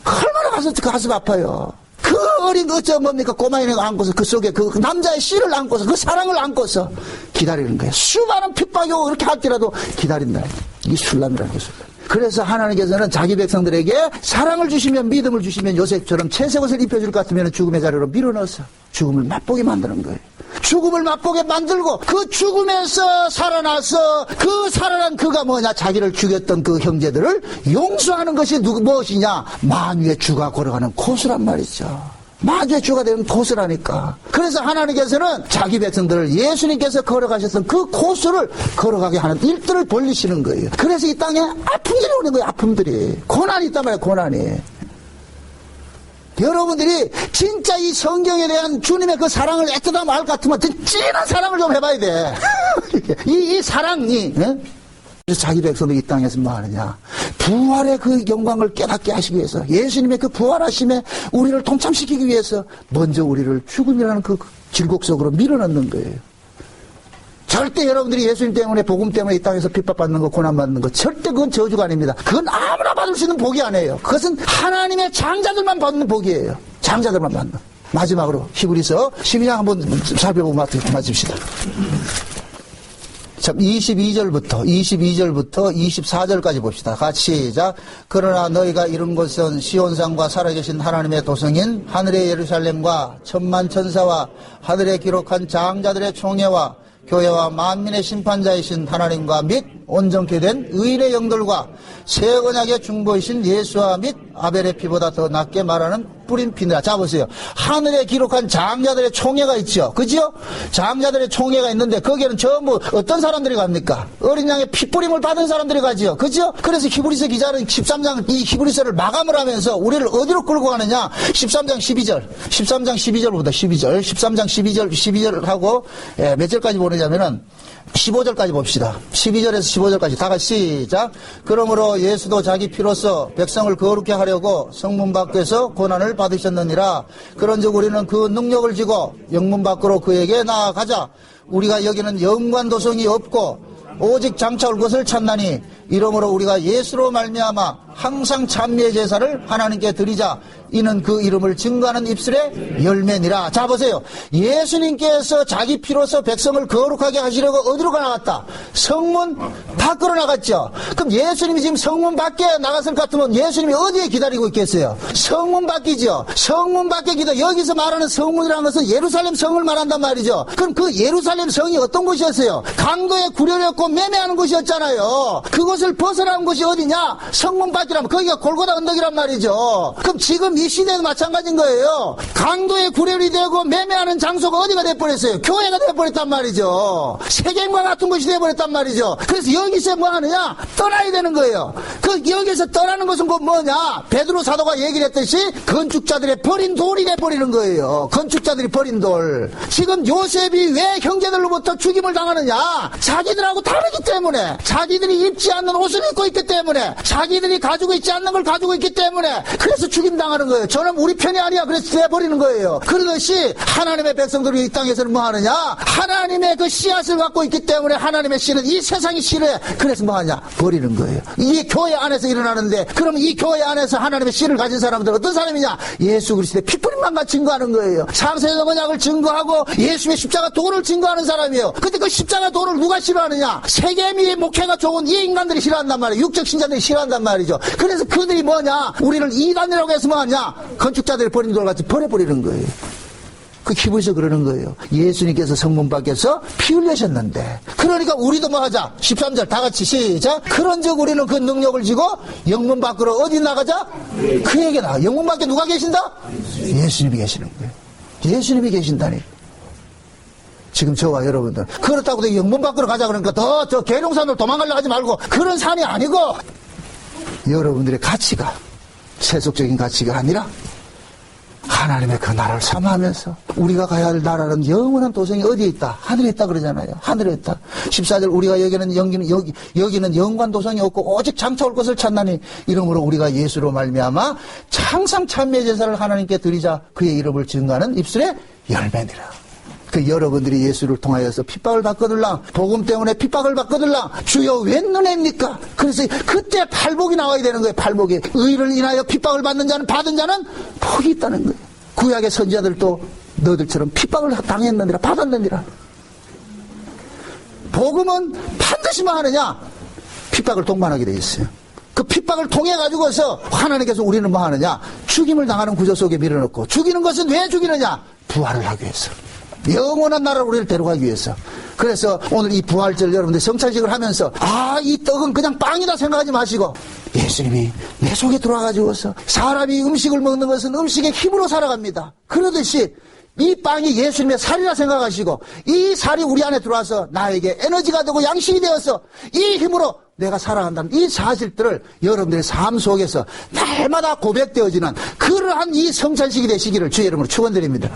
얼마나 가슴 아파요. 그 어린 뭡니까 꼬마 인형 안고서 그 속에 그 남자의 씨를 안고서 그 사랑을 안고서 기다리는 거예요. 수많은 핍박이 오고 그렇게 할지라도 기다린다. 이게 술람이라는 게 술람. 그래서 하나님께서는 자기 백성들에게 사랑을 주시면, 믿음을 주시면 요셉처럼 채색 옷을 입혀줄 것 같으면 죽음의 자리로 밀어넣어서 죽음을 맛보게 만드는 거예요. 죽음을 맛보게 만들고 그 죽음에서 살아나서 그 살아난 그가 뭐냐, 자기를 죽였던 그 형제들을 용서하는 것이 무엇이냐, 만유의 주가 걸어가는 코스란 말이죠. 만주의 주가 되는 코스라니까. 그래서 하나님께서는 자기 백성들을 예수님께서 걸어가셨던 그 코스를 걸어가게 하는 일들을 벌리시는 거예요. 그래서 이 땅에 아픔들이 오는 거예요. 아픔들이. 고난이 있단 말이에요. 고난이. 여러분들이 진짜 이 성경에 대한 주님의 그 사랑을 애틋하다 말 같으면 진한 사랑을 좀 해봐야 돼. 이 사랑이. 그래서 자기 백성들이 이 땅에서 뭐 하느냐, 부활의 그 영광을 깨닫게 하시기 위해서, 예수님의 그 부활하심에 우리를 동참시키기 위해서 먼저 우리를 죽음이라는 그 질곡 속으로 밀어넣는 거예요. 절대 여러분들이 예수님 때문에, 복음 때문에 이 땅에서 핍박받는 거, 고난받는 거, 절대 그건 저주가 아닙니다. 그건 아무나 받을 수 있는 복이 아니에요. 그것은 하나님의 장자들만 받는 복이에요. 장자들만 받는. 마지막으로 히브리서 12장 한번 살펴보고 마칩시다. 참, 22절부터 24절까지 봅시다. 같이 시작. 그러나 너희가 이룬 것은 시온산과 살아계신 하나님의 도성인 하늘의 예루살렘과 천만 천사와 하늘에 기록한 장자들의 총회와 교회와 만민의 심판자이신 하나님과 및 온전케 된 의인의 영들과 새 언약의 중보이신 예수와 및 아벨의 피보다 더 낫게 말하는 뿌린 피니라. 자, 보세요. 하늘에 기록한 장자들의 총회가 있죠. 그죠? 장자들의 총회가 있는데 거기에는 전부 어떤 사람들이 갑니까? 어린 양의 핏뿌림을 받은 사람들이 가죠. 그죠? 그래서 히브리서 기자는 13장 이 히브리서를 마감을 하면서 우리를 어디로 끌고 가느냐? 13장 12절부터 12절. 13장 12절 하고 몇 절까지 보느냐면은 15절까지 봅시다. 12절에서 15절까지 다 같이 시작. 그러므로 예수도 자기 피로써 백성을 거룩게 하려고 성문 밖에서 고난을 받으셨느니라. 그런즉 우리는 그 능력을 지고 영문 밖으로 그에게 나아가자. 우리가 여기는 영관 도성이 없고 오직 장차 올 것을 찾나니 이러므로 우리가 예수로 말미암아 항상 찬미의 제사를 하나님께 드리자. 이는 그 이름을 증거하는 입술의 열매니라. 자, 보세요. 예수님께서 자기 피로서 백성을 거룩하게 하시려고 어디로 나갔다? 성문 밖으로 나갔죠. 그럼 예수님이 지금 성문 밖에 나갔을 것 같으면 예수님이 어디에 기다리고 있겠어요? 성문 밖이죠. 성문 밖에 여기서 말하는 성문이라는 것은 예루살렘 성을 말한단 말이죠. 그럼 그 예루살렘 성이 어떤 곳이었어요? 강도의 구려였고 매매하는 곳이었잖아요. 그곳을 벗어나는 곳이 어디냐? 성문 밖이라면 거기가 골고다 언덕이란 말이죠. 그럼 지금 이 시대도 마찬가지인 거예요. 강도의 구렬이 되고 매매하는 장소가 어디가 돼버렸어요? 교회가 돼버렸단 말이죠. 세겜과 같은 곳이 돼버렸단 말이죠. 그래서 여기서 뭐 하느냐? 떠나야 되는 거예요. 그 여기서 떠나는 것은 그 뭐냐? 베드로 사도가 얘기를 했듯이 건축자들의 버린 돌이 돼버리는 거예요. 건축자들이 버린 돌. 지금 요셉이 왜 형제들로부터 죽임을 당하느냐? 자기들하고 다르기 때문에, 자기들이 입지 않는 옷을 입고 있기 때문에, 자기들이 가지고 있지 않는 걸 가지고 있기 때문에, 그래서 죽임 당하는 거예요. 저는 우리 편이 아니야. 그래서 내버리는 거예요. 그러듯이 하나님의 백성들이 이 땅에서는 뭐 하느냐? 하나님의 그 씨앗을 갖고 있기 때문에 하나님의 씨는 이 세상이 싫어해. 그래서 뭐 하냐? 버리는 거예요. 이 교회 안에서 일어나는데, 그럼 이 교회 안에서 하나님의 씨를 가진 사람들은 어떤 사람이냐? 예수 그리스도의 핏뿌림 하나님만과 증거하는 거예요. 창세전 언약을 증거하고 예수의 십자가 도를 증거하는 사람이에요. 근데 그 십자가 도를 누가 싫어하느냐? 세계미의 목회가 좋은 이 인간들이 싫어한단 말이에요. 육적 신자들이 싫어한단 말이죠. 그래서 그들이 뭐냐? 우리를 이단이라고 해서 뭐하냐? 건축자들이 버린 돌같이 버려버리는 거예요. 그 기분에서 그러는 거예요. 예수님께서 성문 밖에서 피 흘리셨는데, 그러니까 우리도 뭐 하자? 13절 다 같이 시작. 그런즉 우리는 그 능력을 지고 영문 밖으로 어디 나가자? 그에게 나가. 영문 밖에 누가 계신다? 예수님이 계시는 거예요. 예수님이 계신다니. 지금 저와 여러분들 그렇다고 영문 밖으로 가자 그러니까 더 저 계룡산으로 도망가려고 하지 말고, 그런 산이 아니고 여러분들의 가치가 세속적인 가치가 아니라 하나님의 그 나라를 사모하면서, 우리가 가야 할 나라는 영원한 도성이 어디에 있다? 하늘에 있다 그러잖아요. 하늘에 있다. 14절 우리가 여기는 영관 도성이 없고 오직 장차 올 것을 찾나니 이러므로 우리가 예수로 말미암아 항상 참회 제사를 하나님께 드리자 그의 이름을 증거하는 입술의 열매니라. 그 여러분들이 예수를 통하여서 핍박을 받거들랑, 복음 때문에 핍박을 받거들랑, 주여 웬 은혜입니까? 그래서 그때 팔복이 나와야 되는 거예요. 팔복이. 의를 인하여 핍박을 받는 자는, 받은 자는 복이 있다는 거예요. 구약의 선지자들도 너희들처럼 핍박을 당했느니라, 받았느니라. 복음은 반드시 뭐 하느냐? 핍박을 동반하게 돼 있어요. 그 핍박을 통해 가지고서 하나님께서 우리는 뭐 하느냐? 죽임을 당하는 구조 속에 밀어넣고, 죽이는 것은 왜 죽이느냐? 부활을 하기 위해서. 영원한 나라로 우리를 데려가기 위해서. 그래서 오늘 이 부활절 여러분들 성찬식을 하면서, 이 떡은 그냥 빵이다 생각하지 마시고, 예수님이 내 속에 들어와가지고서 사람이 음식을 먹는 것은 음식의 힘으로 살아갑니다. 그러듯이 이 빵이 예수님의 살이라 생각하시고, 이 살이 우리 안에 들어와서 나에게 에너지가 되고 양식이 되어서 이 힘으로 내가 살아간다는 이 사실들을 여러분들의 삶 속에서 날마다 고백되어지는 그러한 이 성찬식이 되시기를 주의 이름으로 축원드립니다.